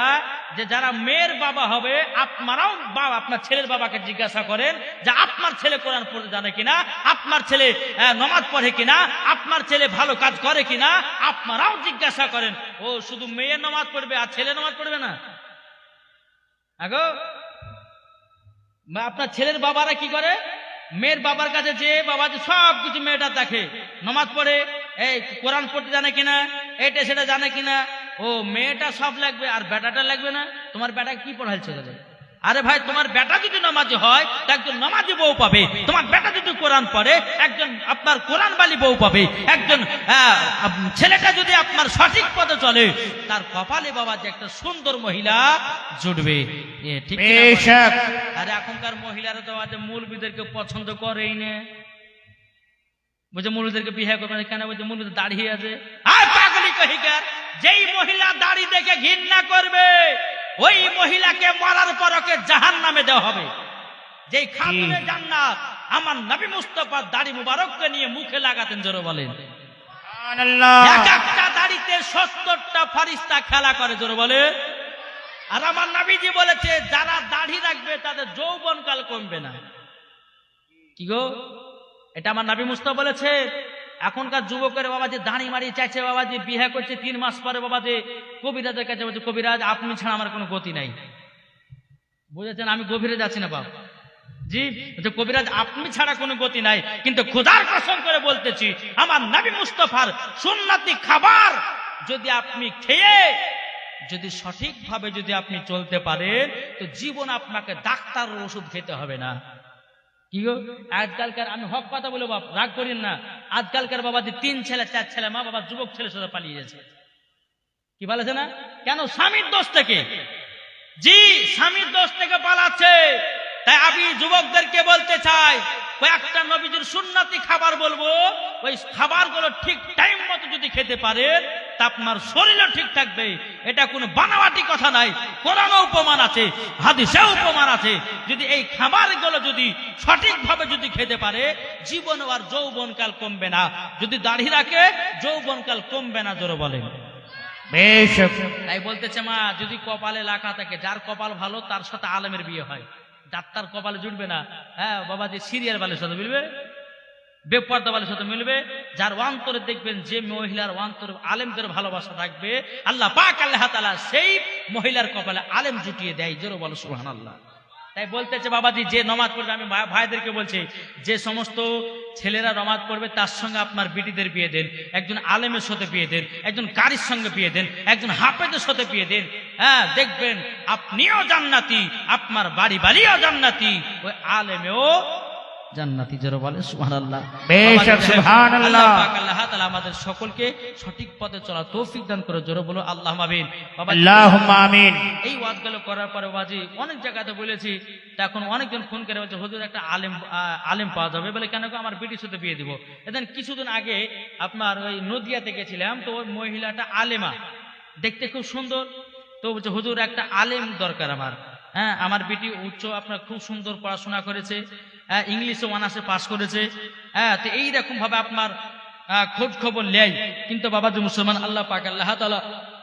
Speaker 1: যে যারা মেয়ের বাবা হবে আপনারাও আপনার ছেলের বাবাকে জিজ্ঞাসা করেন যে আপনার ছেলে কোরআন পড়তে জানে কিনা, আপনার ছেলে নামাজ পড়ে কিনা, আপনার ছেলে ভালো কাজ করে কিনা, আপনারাও জিজ্ঞাসা করেন। ও শুধু মেয়ে নামাজ পড়বে আর ছেলে নামাজ পড়বে না? আগো আপনার ছেলের বাবারা কি করে, মেয়ের বাবার কাছে যে বাবা যে সব কিছু মেয়েটা দেখে, নামাজ পড়ে, এই কোরআন পড়তে জানে কিনা, এটা সেটা জানে কিনা। ও মেয়েটা সব লাগবে আর বেটাটা লাগবে না? তোমার বেটা কি পড়াইছে? আরে ভাই, তোমার বেটা যদি নামাজি হয় তা একজন নামাজি বউ পাবে, তোমার বেটা যদি কোরআন পড়ে একজন আপনার কোরআন বালি বউ পাবে, একজন ছেলেটা যদি আপনার সঠিক পথে চলে তার কপালে বাবা যে একটা সুন্দর মহিলা জুটবে। ঠিক না? আরে এখনকার মহিলারা তো আজ মৌলবীদেরকে পছন্দ করেই না, বুঝে মৌলবীদেরকে বিয়ে করবে কেন? বলছে মৌলবীদের দাঁড়িয়ে আছে। আর পাগলি কহিকার, যেই মহিলা দাড়ি দেখে ঘৃণা করবে ওই মহিলাকে মরার পর ওকে জাহান্নামে দেওয়া হবে। যেই খাতুনে জান্নাত আমার নবী মুস্তাফা দাড়ি মুবারককে নিয়ে মুখে লাগাতেন, জোরে বলেন সুবহানাল্লাহ। এক একটা দাড়িতে 70টা ফেরেশতা খেলা করে, জোরে বলে। আর আমার নবীজি বলেছে যারা দাড়ি রাখবে তাদের যৌবনকাল কমবে না। কি গো, এটা আমার নবী মুস্তাফা বলেছে। এখনকার যুবকের বাবা যে দাঁড়ি মারি চাইছে, বাবা যে বিয়ে করছে 3 মাস পরে বাবা যে কবিরাজের কাছে বলছে, কবিরাজ আপনি ছাড়া আমার কোনো গতি নাই। বুঝেছেন? আমি গভীরে যাচ্ছি না বাবা। জি কবিরাজ আপনি ছাড়া কোনো গতি নাই, কিন্তু খোদার কসম করে বলতেছি আমার নবী মুস্তাফার সুন্নতি খাবার যদি আপনি খেয়ে যদি সঠিকভাবে যদি আপনি চলতে পারেন তো জীবন আপনাকে ডাক্তারের ওষুধ খেতে হবে না। কি গো, আজকালকার, আমি হক কথা বলে বাপ রাগ করেন না, আজকালকার বাবা যে 3 ছেলে 4 ছেলে মা বাবা যুবক ছেলে সাথে পালিয়ে যাচ্ছে। কি বলেছে না? কেন? স্বামীর দোষ থেকে। জি স্বামীর দোষ থেকে পালাচ্ছে। তাই আমি যুবকদেরকে বলতে চাই, কয়েকটা নবীজির সুন্নতি খাবার বলবো, ওই খাবারগুলো ঠিক টাইম মতো যদি খেতে পারেন তা আপনার শরীরও ঠিক থাকবে। এটা কোনো বানাওয়াটি কথা নাই, কোরআনে উপমান আছে, হাদিসে উপমান আছে। যদি এই খাবারগুলো যদি সঠিকভাবে যদি খেতে পারে, জীবন আর যৌবনকাল কমবে না। যদি দাড়ি রাখে যৌবনকাল কমবে না, জোরে বলেন।
Speaker 2: বেশ
Speaker 1: তাই বলতেছে মা, যদি কপালে লেখা থাকে যার কপাল ভালো তার সাথে আলেমের বিয়ে হয়, যার তার কপালে জুটবে না। হ্যাঁ বাবা, যে সিরিয়াল বালের সাথে মিলবে, বেপর্দা বালের সাথে মিলবে। যার অন্তরে দেখবেন যে মহিলার অন্তরে আলেমদের ভালোবাসা থাকবে, আল্লাহ পাক আল্লাহ তাআলা সেই মহিলার কপালে আলেম জুটিয়ে দেয়। জোরে বলো সুবহানাল্লাহ। তাই বলতেছে বাবাজি, যে নমাজ পড়বে, আমি ভাইদেরকে বলছি, যে সমস্ত ছেলেরা নমাজ পড়বে তার সঙ্গে আপনার বিটিদের বিয়ে দেন, একজন আলেমের সাথে বিয়ে দেন, একজন কারির সঙ্গে বিয়ে দেন, একজন হাফেজের সাথে বিয়ে দেন। হ্যাঁ, দেখবেন আপনিও জান্নাতি, আপনার বাড়িও জান্নাতি, ওই আলেমেও জান্নাতি। জোরে বলে সুবহানাল্লাহ।
Speaker 2: বেশ সুবহানাল্লাহ।
Speaker 1: আল্লাহ পাক আল্লাহ তাআলা আমাদের সকলকে সঠিক পথে চলার তৌফিক দান করে। জোরে বলো আল্লাহুম্মা আমিন।
Speaker 2: আল্লাহুম্মা আমিন।
Speaker 1: এই ওয়াজগুলো করার পরে বাজি অনেক জায়গাতে বলেছি, তখন অনেকজন ফোন করে বলছে হুজুর একটা আলেম পাওয়া যাবে বলে, কেন গো, আমার বেটির সাথে বিয়ে দিব। এদিন কিছুদিন আগে আপনার ওই নদিয়াতে গেছিলাম, তো ওই মহিলাটা আলেমা, দেখতে খুব সুন্দর। তো বলছে হুজুর একটা আলেম দরকার আমার। হ্যাঁ, আমার বেটি উচ্চ আপনার খুব সুন্দর পড়াশোনা করেছে, ইংলিশে অনার্সে পাস করেছে। হ্যাঁ, তো এইরকম ভাবে আপনার খোঁজ খবর নেয়। কিন্তু বাবাজি মুসলমান, আল্লাহ পাক আল্লাহ তাআলা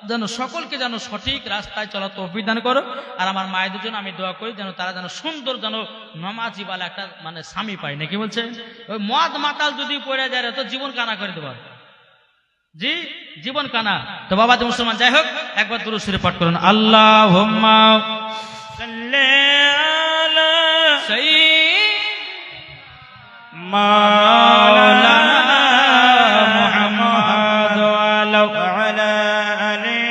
Speaker 1: যেন সকলকে যেন সঠিক রাস্তায় চলা তৌফিক দান করো। আর আমার মায়েদের জন্য আমি দোয়া করি, যেন তারা যেন সুন্দর যেন নমাজি বালা একটা মানে স্বামী পায়। নাকি বলছে, ওই মদ মাতাল যদি পড়ে যায় তো জীবন কানা করে দেবার, জি জীবন কানা। তো বাবাজি মুসলমান, যাই হোক, একবার দুরূদ শরীফ পাঠ করুন। আল্লাহুম্মা
Speaker 2: সাল্লি আলা
Speaker 1: মাওলানা
Speaker 2: মুহাম্মদ ওয়া আলা আলি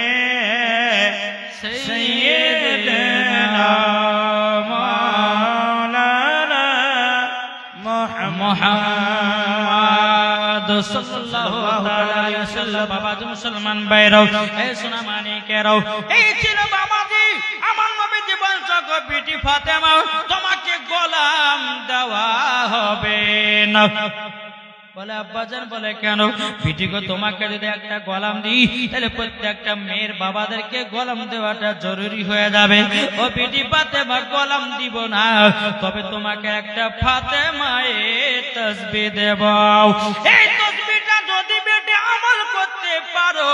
Speaker 2: সাইয়্যিদিনা মাওলানা মুহাম্মদ
Speaker 1: সাল্লাল্লাহু আলাইহি ওয়াসাল্লাম। বাবাজি মুসলমান ভাইরাও, এই সোনা মানিকেরাও, এই ছিল বাবাজি আমার নবী জীবন জগৎ বিটি ফাতেমা, তোমাকে গোলাম দেওয়া হবে না। বলে আব্বাজান, বলে কেন? বিটি গো, তোমাকে যদি একটা গোলাম দিই তাহলে প্রত্যেকটা মেয়ের বাবাদেরকে গোলাম দেওয়াটা জরুরি হয়ে যাবে। ও বিটি ফাতেমা, গোলাম দিব না, তবে তোমাকে একটা ফাতেমায়ে তাসবিহ দেব। এই তাসবিহটা যদি বেটি আমল করতে পারো,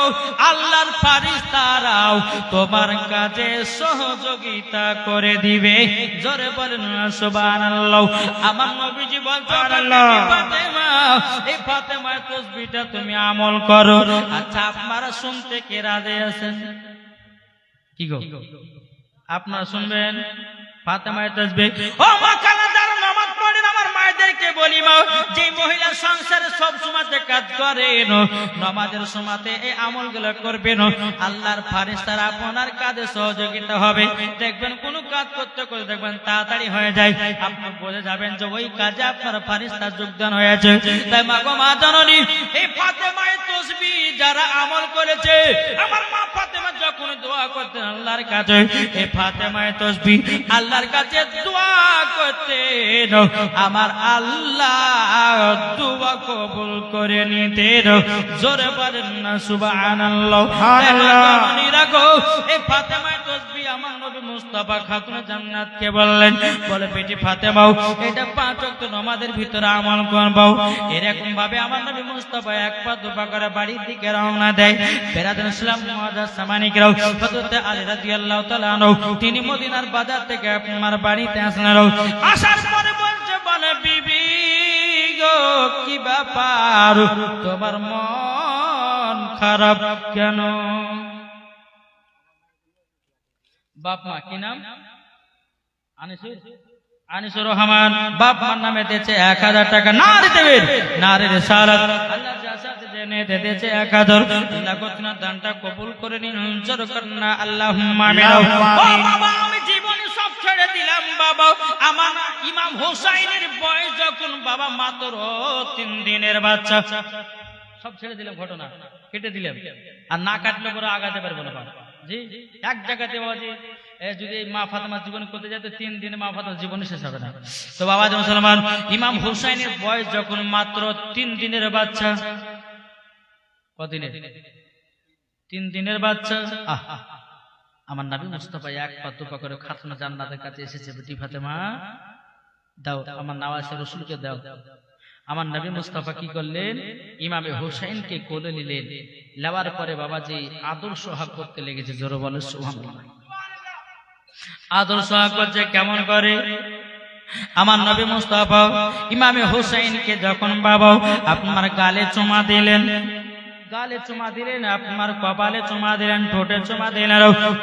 Speaker 1: আল্লাহর ফেরেশতারাও তোমার কাজে সহযোগিতা করে দিবে। জোরে বলেন সুবহানাল্লাহ। আমার নবীজি বলছেন, ফাতেমা, এই ফাতেমার তাসবিহটা তুমি আমল করো। আচ্ছা, আপনারা শুনতে কে রাজি আছেন? কি গো, আপনারা শুনবেন ফাতেমার তাসবিহ? ও মা, কালা যারা নামাজ পড়েন, আমার মায়েদেরকে বলি, মা, যে মহিলা সংসারে সব সময়তে কাজ করেন, নামাজের সময়তে এই আমলগুলো করবেন, আল্লাহর ফেরেশতারা আপনার কাজে সহযোগিতা হবে। দেখবেন কোন কাজ করতে করতে দেখবেন তাড়াতাড়ি হয়ে যায়, আপনি বুঝে যাবেন যে ওই কাজে আপনার ফেরেশতার যোগদান হয়েছে। তাই মা গো, মা জননী, এই ফাতেমার তাসবিহ যারা আমল করেছে, আমার মা ফাতেমা যখন দোয়া করতেন আল্লাহর কাছে, এই ফাতেমার তাসবিহ আল্লাহর কাছে দোয়া করতেন, আমার আল্লাহ দোয়া কবুল করে নিতেন। জোরে বলেন না সুবহানাল্লাহ। রাখো এই ফাতেমার তাসবিহ আমার নবী মুস্তাফা খাতুনে জান্নাত কে বললেন, বলে বেটি ফাতেমাও, এটা 5 ওয়াক্ত নামাজের ভিতরে আমল করবো। এরকম ভাবে আমার নবী মুস্তাফা এক পা দুপা করে বাড়ির দিকে রওনা দেয়। বেরাদুল ইসলাম মুআজ্জাজ সামানিকরাও, হযরত আলী রাদিয়াল্লাহু তাআলা আনহু, তিনি মদিনার বাজার থেকে আপনার বাড়িতে আসলেন। আসার পরে বলছে, বলে বিবি গো, কি ব্যাপার, তোমার মন খারাপ কেন? বাপ মা কি নাম? আনিসুর রহমান। বাপ মার নামে দিয়েছে 1000 টাকা। না দিতে না রে রিসালাত, আল্লাহ জাসাতে জেনে দিয়েছে 1000। আল্লাহ কতনা দানটা কবুল করে নিন। জোর করনা আল্লাহুম্মা আমিন। ও বাবা, আমি জীবনে সব ছেড়ে দিলাম বাবা। আমার ইমাম হোসাইনের বয়স যখন বাবা মাত্র 3 দিনের বাচ্চা, সব ছেড়ে দিলাম, ঘটনা কেটে দিলাম। আর না কাটলে পরে আগাতে পারবো না বাবা। জি, এক জায়গাতে বাবাজি যদি এই মা ফাতেমার জীবন করতে যায় তো 3 দিনে মা ফাতেমার জীবন শেষ হবে না। তো বাবা মুসলমান, ইমাম হুসাইনের বয়স যখন মাত্র 3 দিনের বাচ্চা, কদিনের? 3 দিনের বাচ্চা। আমার নবী মুস্তাফা এক পা দুপা করে খাতুন জান্নাতের কাছে এসেছে, বেটি ফাতেমা দাও আমার নওয়াজে রাসূলকে দাও। আমার নবী মুস্তাফা কি করলেন? ইমামে হুসাইনকে কোলে নিলেন, নেওয়ার পরে বাবাজি আদর সোহাগ করতে লেগেছে। জোরে বলে সুবহানাল্লাহ। আদর সোহাগ করছে কেমন করে? আমার নবী মুস্তাফা ইমামে হুসাইনকে যখন বাবা আপনার গালে চুমা দিলেন, গালে চুমা দিলেন, আপনার কপালে চুমা দিলেন, ঠোঁটে চুমা দিলেন,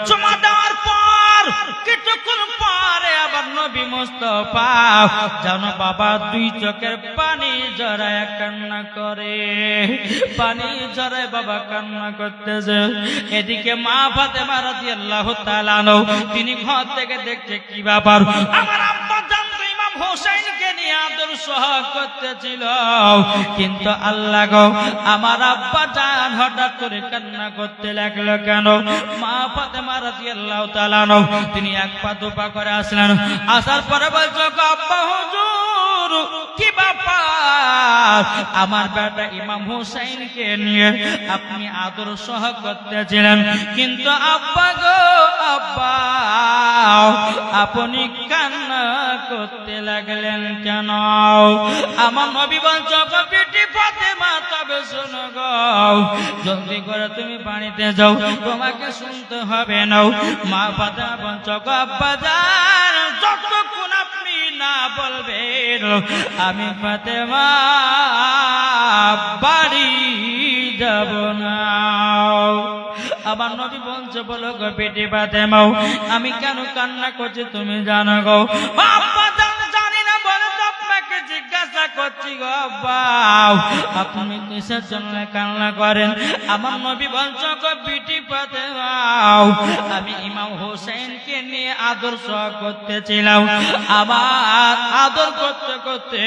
Speaker 1: চুমা দেওয়ার পর কিছুক্ষণ পরে আবার নবী মুস্তাফা জানো বাবা 2 চোখের পানি জড়ায় কান্না করে, পানি জড়ায় বাবা কান্না করতেছে। এদিকে মা ফাতেমা রাদিয়াল্লাহু তাআলা আনহা তিনি ঘর থেকে দেখছে কি ব্যাপার, আমার আব্বা জানতো ইমাম হুসাইনকে নিয়ে আদর সোহাগ করতেছিল, কিন্তু আল্লাহ গো আমার আব্বা জান হঠাৎ করে কান্না করতে লাগলো কেন? মা ফাতেমা রাদিয়াল্লাহু তাআলা আনহা তিনি এক পা দুপা করে আসলেন, আসার পরে বলছো আব্বা হুজুর কি ব্যাপার, আমার বেটা ইমাম হুসাইনকে নিয়ে আপনি আদর সোহাগ করতেছিলেন, কিন্তু আব্বা গো আব্বা আপনি কান্না করতে লাগলেন কেন? আমার নবী বলছো বেটি ফাতেমা তবে শোনো গো, জলদি করে তুমি বাড়িতে যাও, তোমাকে শুনতে হবে না। মা ফাতেমা বলছো আব্বা জান যতক্ষণ আপনি না বলবেন আমি ফাতেমা বাড়ি যাব না। আমার নবী বলছে বলো গো বেটি ফাতেমা আমি কেন কান্না করছি তুমি জানো গো? আব্বা জানি না বলে তো আপনাকে জিজ্ঞাসা করছি গো আব্বা আপনি কিসের জন্য কান্না করেন? আমার নবী বলছে গো বেটি ফাতেমা আমি ইমাম হুসাইনকে নিয়ে আদর সোহাগ করতেছিলাম, আবার আদর করতে করতে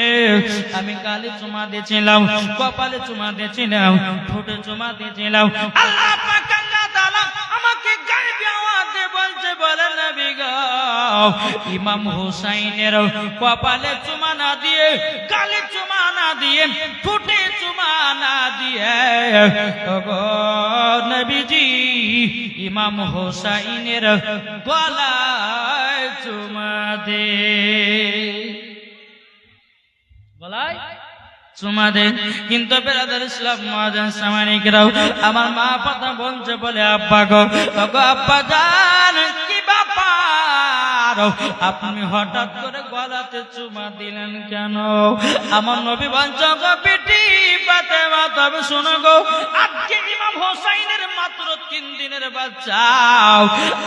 Speaker 1: আমি গালে চুমা দিয়েছিলাম, কপালে চুমা দিয়েছিলাম, ঠোঁটে চুমা দিয়েছিলাম, আল্লাহ পাক আল্লাহ তাআলা আমাকে গায়েবী আওয়াজে বলছে বলে নবী গো ইমাম হুসাইনের কপালে চুমা না দিয়ে, গালে চুমা না দিয়ে, ঠোঁটে চুমা না দিয়ে ওগো নবীজি ইমাম হুসাইনের গলায় চুমা দে, গলায় চুমা দে। কিন্তু বেরাদার ইসলাম মুআজ্জিন সামানিকরাও আমার মা ফাতেমা বলছে বলে আব্বা গো আব্বা জান কি ব্যাপার আপনি হঠাৎ করে গলাতে চুমা দিলেন কেন? আমার নবী বলছে গো বেটি ফাতেমা তবে শোনো গো আজকে ইমাম হুসাইনের মাত্র 3 দিনের বাচ্চা,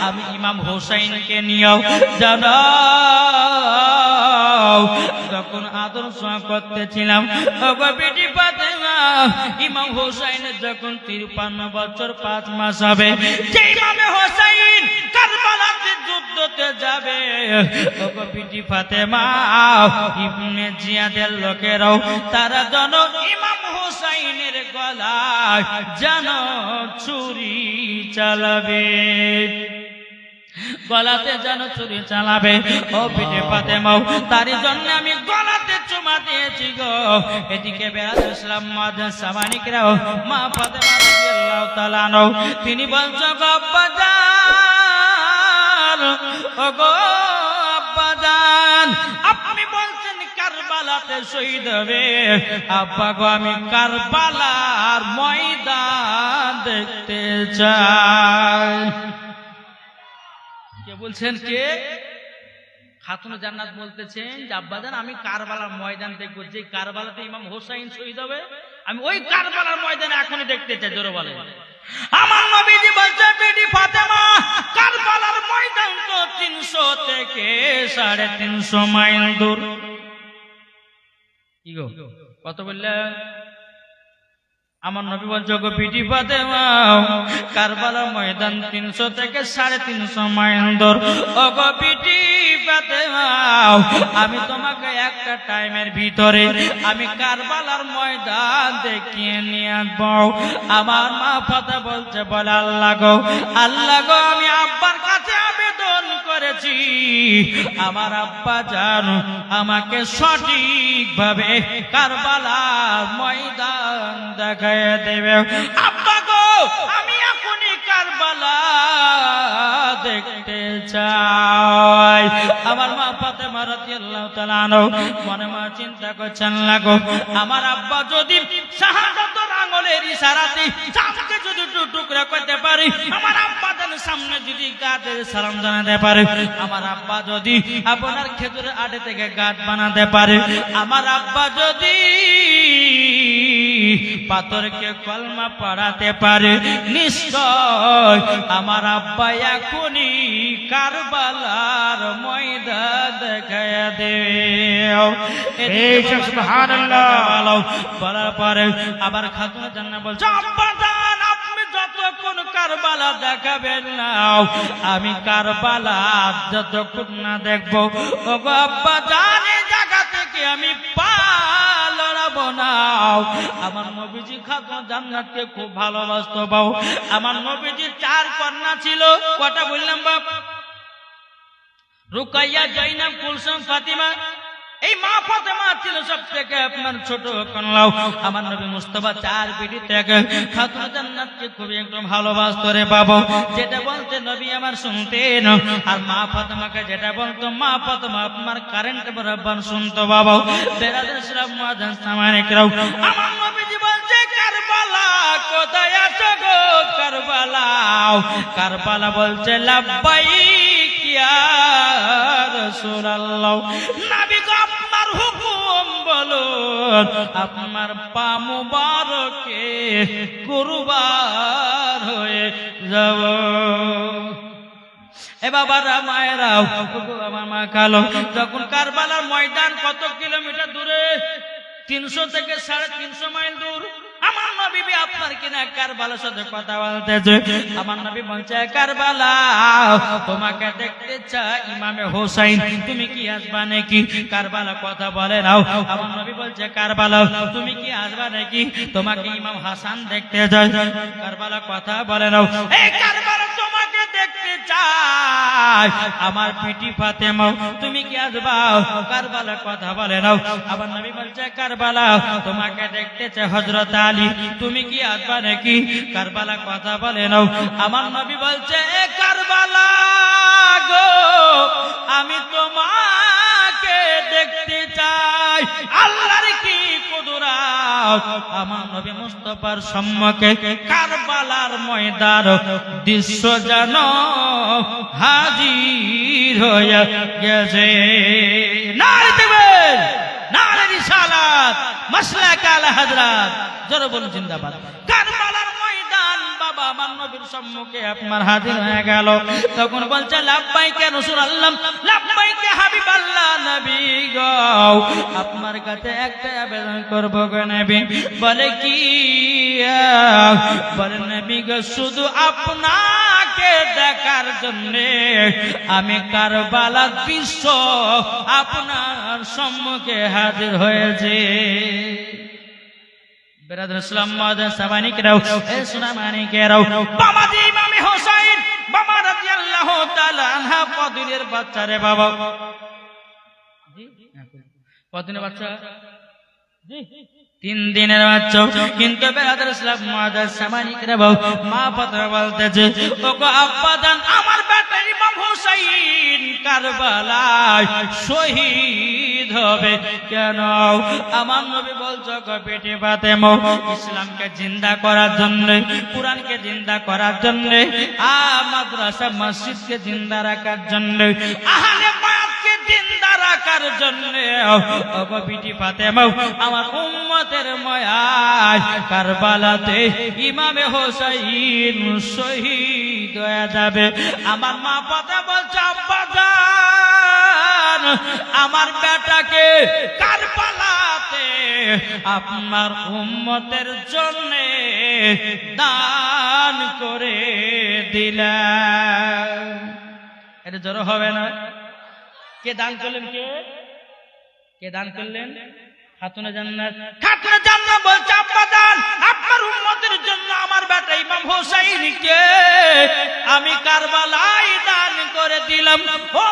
Speaker 1: আমি ইমাম হুসাইনকে নিয়েও জানো যখন আদর সোহাগ করতেছিলাম ওগো বেটি ফাতেমা ইমাম হুসাইনের যখন 53 বছর 5 মাস হবে, যে ইমামে হুসাইন কারবালাতে যুদ্ধতে যাবে ওগো বেটি ফাতেমা ইবনে জিয়াদের লোকেরাও তারা যেন ইমাম হুসাইনের গলায় যেন ছুরি চালাবে, গলাতে যেন ছুরি চালাবে। ও বেটি ফাতেমা তারই জন্য আমি গলাতে চুমা দিয়েছি গো। এদিকে বেরাদার ইসলাম মুআজ্জিন সামানিকরাও মা ফাতেমা রাদিয়াল্লাহু তাআলা আনহা তিনি বলছো গো আব্বা জান ওগো আব্বা জান আপনি বলছেন কারবালাতে শহীদ হবে, আব্বা গো আমি কারবালার ময়দান দেখতে চাই। কে বলছেন? কে? খাতুন জান্নাত বলতেছেন যে আব্বাজান আমি কারবালার ময়দান দেখবো, যে কারবালাতে ইমাম হুসাইন শহীদ হবে আমি ওই কারবালার ময়দানে এখনই দেখতে চাই। জোরে বলেন। আমার নবীজি বলছে বেটি ফাতেমা কারবালার ময়দান তো 300 থেকে 350 মাইল দূর। কি গো কত বললে? আমার নবী বলছে গো বেটি ফাতেমা কারবালার ময়দান 300 থেকে 350 মাইল দূর। ও গো বেটি ফাতেমা আমি তোমাকে একটা টাইমের ভিতরে আমি কারবালার ময়দান দেখিয়ে নিয়ে আসবো। আমার মা ফাতেমা বলছে বলে আল্লাহ গো আমি আব্বার কাছে আবেদন করেছি আমার আব্বা জান আমাকে সঠিকভাবে কারবালার ময়দান দেখায় দেবে। আব্বা গো আমি এখনই কারবালা দেখতে চাই। আমার মা ফাতেমা রাদিয়াল্লাহু তাআলা মনে মনে চিন্তা করছেন, লাগো আমার আব্বা যদি শাহাদাতের আঙ্গুলের ইশারাতে চাঁদকে যদি টুকরা করতে পারে, আমার আব্বা যেন সামনে যদি গাছের সালাম জানাতে পারে, আমার আব্বা যদি আপনার খেজুরের আড়ে থেকে গাছ বানাতে পারে, আমার আব্বা যদি পাথরকে কলমা পড়াতে পারে, নিশ্চয় আমার আব্বা এখনই কারবালার ময়দান দেখায় দেবে।
Speaker 2: সুবহানাল্লাহ।
Speaker 1: বলার পরে আবার খাতুন জান্নাত বলছে, আব্বা জান আপনি যতক্ষণ কারবালা দেখাবেন না আমি কারবালা যতক্ষণ না দেখবো, ওগো আব্বা জান এই জায়গা থেকে আমি পা লড়াবো না। আমার নবীজি খাতুন জান্নাতকে খুব ভালোবাসতো বাবু। আমার নবীজির 4 কন্যা ছিল, কটা বললাম বাপ? রুকাইয়া, জাইনাব, কুলসুম, ফাতিমা। এই মা ফাতেমা ছিল সবথেকে আপনার ছোট কন্যা। আমার নবী মুস্তাফা 4 বিবি থেকে খাতুন জান্নাতকে খুবই একদম ভালোবাসতো রে বাবা। যেটা বলতে নবী আমার শুনতেন, আর মা ফাতেমাকে যেটা বলতো মা ফাতেমা আপনার কারেন্ট বরাবর শুনতো বাবা। বেরাদার ইসলাম মুআজ্জিন সামানিকরাও, আমার নবীজি বলছে কারবালা কোথায় আছো গো কারবালা? কারবালা বলছে লাব্বাইক ইয়া রাসূলুল্লাহ। নবী গো আপনার হুকুম বলুন, আপনার পা মুবারকে কুরবান হয়ে যাব। এ বাবারা মায়েরাও, আমার মা কালো, যখন কারবালার ময়দান কত কিলোমিটার দূরে? 300 থেকে 350 মাইল দূর। আমার নবী আপনার কিনা কারবালার সাথে কথা বলতেছে। আমার নবী বলছে কারবালা তোমাকে দেখতে চাই ইমামে হোসেন, তুমি কি আসবা নাকি? কারবালা কথা বলে নাও। আমার নবী বলছে কারবালা তুমি কি আসবা নাকি? তোমাকে ইমাম হাসান দেখতে যায়। কারবালা কথা বলে নাও। এই কারবালা তোমাকে দেখতে চাই আমার পিটি ফাতেমা, তুমি কি আসবা? কারবালা কথা বলে নাও। আমার নবী বলছে কারবালা তোমাকে দেখতে চাই হযরত আলী, তুমি কি আসবা নাকি? কারবালা কথা বলে নাও। আমার নবী বলছে এ কারবালা গো আমি তোমাকে দেখতে চাই। আল্লাহর কি কুদরত! আমার নবী মুস্তাফার সম্মুখে কারবালার ময়দান দৃশ্য যেন হাজির হয়ে গেছে। নারে তাকবীর, নারে রিসালাত, মাসলাক আলা হযরত, জোরে বলুন জিন্দাবাদ। কারবালার ময়দান বাবা আমার নবীর সম্মুখে আপনার হাজির হয়ে গেল। তখন বলছে লাব্বাইকা রাসূলুল্লাহ, লাব্বাইকা হাবিবাল্লাহ। নবী গো আপনার কাছে একটা আবেদন করব গো নবী। বলে কি? বলে নবী গো শুধু আপনাকে দেখার জন্য আমি কারবালার দৃশ্য আপনার সম্মুখে হাজির হয়েছে। বেরাদার ইসলাম মুআজ্জিন সামানিকরাও, এ সোনামানিকেরাও, বাবাজি ইমামে হোসেন বাবা রাদিয়াল্লাহু তাআলা আনহা কদিনের বাচ্চা রে বাবা? জি কদিনের বাচ্চা? জি 3 দিনের বাচ্চা। কিন্তু বেরাদার ইসলাম মুআজ্জিন সামানিকরাও, মা ফাতেমা বলতেছে ওগো আব্বা জান আমার বেটা ইমাম হোসেন কারবালায় শহীদ হবে কেন? আমার নবী বলছো গো বেটি ফাতেমা ইসলামকে জিন্দা করার জন্য, কুরআনকে জিন্দা করার জন্য, মাদ্রাসা মসজিদকে জিন্দা রাখার জন্য, আহলে বায়াতকে জিন্দা রাখার জন্য ওগো বেটি ফাতেমা আমার উম্মতের ময়ায় কারবালাতে ইমামে হোসেন শহীদ হয়ে যাবে। আমার মা ফাতেমা বলছে আব্বা জান আমার বেটাকে কারবালাতে আপনার উম্মতের জন্য দান করে দিলেন। এটা জোরে হবে না? কে দান করলেন? কে দান করলেন? খাতুনে জান্নাত। খাতুনে জান্নাত বলছে আব্বা জান আপনার উম্মতের জন্য আমার বেটা ইমাম হোসেনকে আমি কারবালায় দান করে দিলাম। ও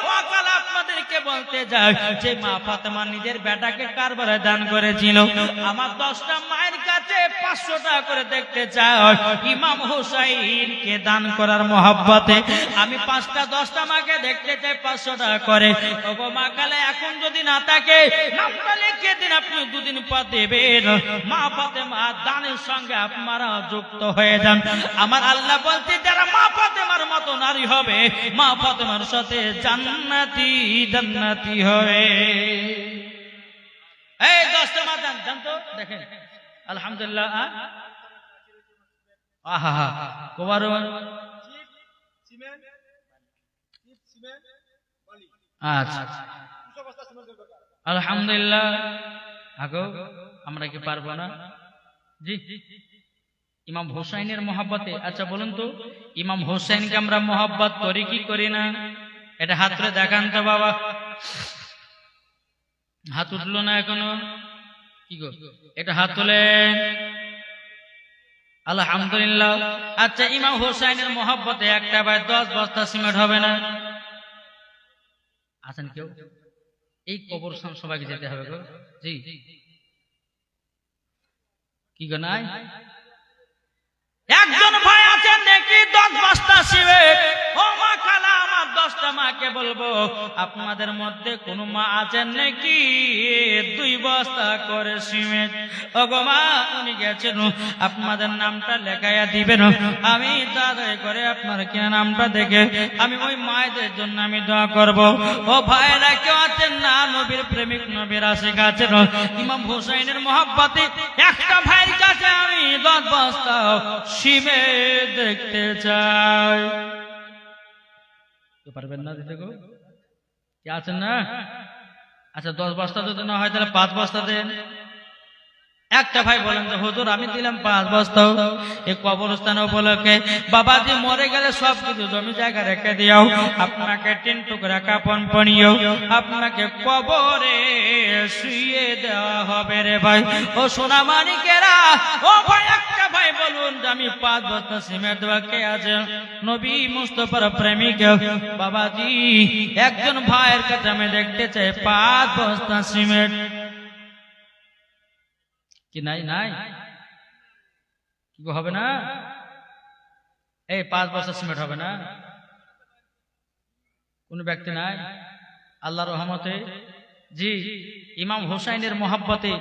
Speaker 1: বলতে যায় যে মা ফাতেমা নিজের বেটাকে কারবারে দান করেছিল, আমার 10টা মায়ের কাছে 500 টাকা করে দেখতে চাই ইমাম হুসাইনকে দান করার মহব্বতে। আমি 5টা 10টা মাকে দেখতে চাই 500 টাকা করে। ওগো মা, কালে এখন যদি না থাকে নামটা লিখে দিন, আপনি 2 দিন পর দেবেন। মা ফাতেমা দানের সঙ্গে আপনারা যুক্ত হয়ে যান। আমার আল্লাহ বলতে, যারা মা ফাতেমার মতো নারী হবে, মা ফাতেমার সাথে জান্নাতি জান্নাতি হবে। এই 10টা মা জান তো দেখেন, আলহামদুলিল্লাহ। আহা হা কোবার আচ্ছা, আলহামদুলিল্লাহ। আগো আমরা কি পারবো না? জি, ইমাম হোসাইনের মহব্বতে। আচ্ছা বলুন তো, ইমাম হোসাইনকে আমরা মহব্বত করি কি করি না? এটা হাত তুলে দেখান তো বাবা। হাত উঠলো না এখনো, কি গো? এটা হাত তুলে, আলহামদুলিল্লাহ। আচ্ছা, ইমাম হোসাইনের মহব্বতে একটা ভাই 10 বস্তা সিমেন্ট হবে না? আছেন কেউ? এই কবরস্থান সবাইকে যেতে হবে গো। জি, কি গো নাই? একজন ভাই আছেন নাকি 10 বস্তা সিমেন্ট? ও মা খালা, আমার 10টা মাকে বলবো, আপনাদের মধ্যে কোন মা আছেন নাকি 2 বস্তা করে সিমেন্ট? ও গো মা, উনি গেছেন, আপনাদের নামটা লেখাইয়া দিবেন। আমি দাদাই করে আপনার কিনা নামটা দেখে আমি ওই মায়েদের জন্য আমি দোয়া করব। ও ভাইরা কেউ আছেন না নবীর প্রেমিক, নবীর আশিক আছেন? ইমাম হুসাইনের মহব্বতে একটা ভাইয়ের কাছে আমি 10 বস্তা সিমেন্ট দেখতে চাই। পারবেন না দিতে গো? কি আছেন না? আচ্ছা, 10 বস্তা যদি না হয় তাহলে 5 বস্তা দেন। একটা ভাই বলেন যে হুজুর আমি দিলাম 5 বস্তা। এই কবরস্থান উপলক্ষে বাবাজি মরে গেলে সবকিছু জমি জায়গা রেখে দিও, আপনাকে 3 টুকরা কাপড় পরিও, আপনাকে কবরে শুইয়ে দেওয়া হবে রে ভাই। ও সোনা মানিকেরা, ও ভাই একটা ভাই বলুন যে আমি 5 বস্তা সিমেন্ট দেওয়া কে আছে? নবী মুস্তাফার প্রেমিক বাবাজি একজন ভাইয়ের কাছে আমি দেখতে চাই 5 বস্তা সিমেন্ট। কি নাই? নাই কি হবে না? এই 5 বস্তা সিমেন্ট হবে না? কোন ব্যক্তি নাই? আল্লাহর রহমতে জি, ইমাম হোসাইনের মহব্বতে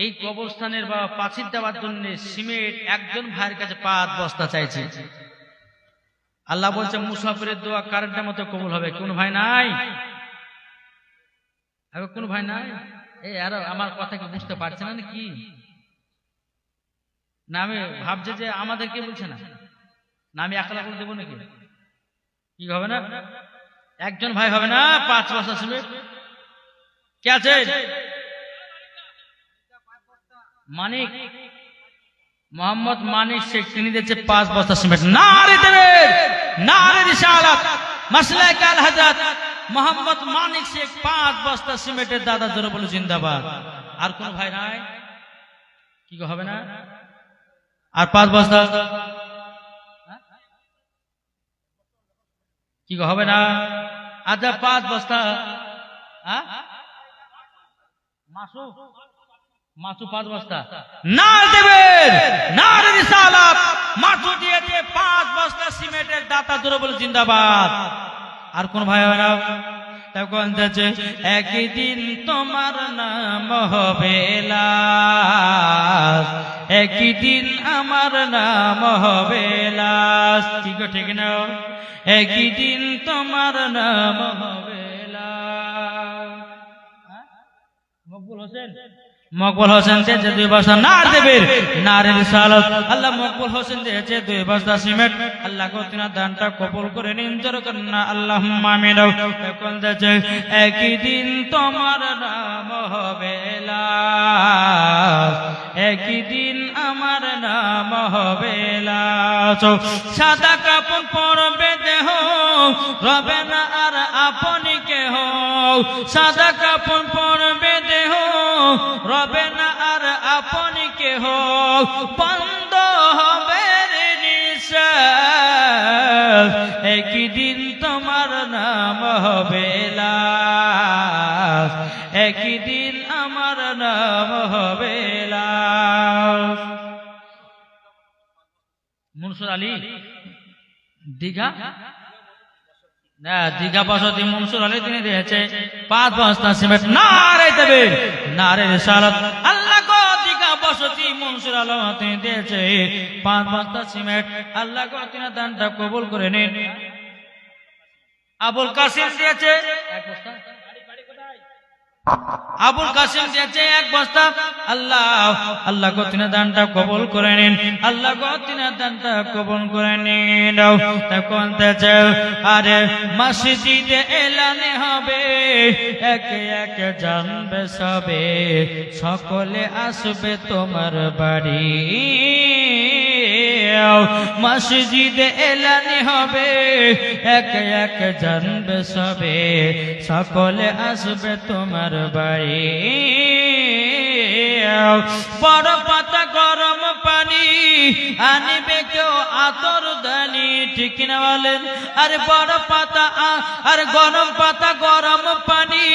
Speaker 1: এই কবরস্থানের বা পাঁচিল দেওয়ার জন্য সিমেন্ট একজন ভাইয়ের কাছে 5 বস্তা চাইছে। আল্লাহ বলছে মুসাফিরের দোয়া কারেন্টের মতো কবুল হবে। কোন ভাই নাই? কোন ভাই নাই? এই আর আমার কথা কি বুঝতে পারছে না কি? না আমি ভাবছে যে আমাদেরকে বলছে না, না আমি একলা করে দেবো নাকি? কি হবে না? একজন ভাই হবে না 5 বস্তা সিমেন্ট? কে আছে? মানিক, মোহাম্মদ মানিক শেখ, তিনি দিচ্ছে 5 বস্তা সিমেন্ট। নারে দেবেন, নারে রিসালাত, মাসলাক আল হযরত মোহাম্মদ মানিক শেখ 5 বস্তা সিমেন্টের দাদা জোরে বলে জিন্দাবাদ। আর কোন ভাই নাই? কি হবে না? আর 5 বস্তা কি হবে না? আচ্ছা 5 বস্তা মাছু 5 বস্তা না দেবেন, না রিসালাত মাছু দিয়েছে 5 বস্তা সিমেন্টের দাতা জোরে বলে জিন্দাবাদ। আর কোন ভাই হয় না? তখন যাচ্ছে একদিন তোমার নাম হবে লাশ, একদিন আমার নাম হবে লাশ। ঠিক ঠিক না? একদিন তোমার নাম হবে লাশ। মকবুল হোসেন, মকবুল হোসেন দিয়েছে 2 বস্তা না দেবেন, নারে রিসালাত। আল্লাহ মকবুল হোসেন দিয়েছে 2 বস্তা সিমেন্ট। আল্লাহ গো তিনার দানটা কবুল করে নিন, জোরে করেন না আল্লাহুম্মা আমিন। এখন যাচ্ছে একদিন তোমার নাম হবে লাশ, একদিন আমার নাম হবে লাশ। সাদা কাপড় পরবে দেহ, রবে না আর আপনি কেহ। সাদা কাপড় পরবে দেহ, রবে না আর আপনি কেহ। বন্ধ হবে নিঃশ্বাস, একদিন তোমার নাম হবে লাশ। মনসুর আলী দীঘা না, দীঘা বসতি মনসুর আলী তিনি দিয়েছে 5 বস্তা সিমেন্ট। নারে তাকবীর, নারে রিসালাত। আল্লাহ গো দীঘা বসতি মনসুর আলী তিনি দিয়েছে 5 বস্তা সিমেন্ট। আল্লাহ গো তিনি দানটা কবুল করে নিন। আবুল কাসিম দিয়েছে 1 বস্তা, আবুল কাসিম দিয়েছে 1 বস্তা। আল্লাহ গো তিনি দানটা কবুল করে নিন। আল্লাহ গো তিনি দানটা কবুল করে নিন। তখন আরে মসজিদে এলানে হবে, একে একে জানবে সবে, সকলে আসবে তোমার বাড়ি। মসজিদে এলানে হবে, একে একে জানবে সবে, সকলে আসবে তোমার বাড়ি। বড় পাতা গরম পানি আনিবে কেউ আতর দানি, ঠিক না বলেন? আরে বড় পাতা আর গরম পাতা গরম পানি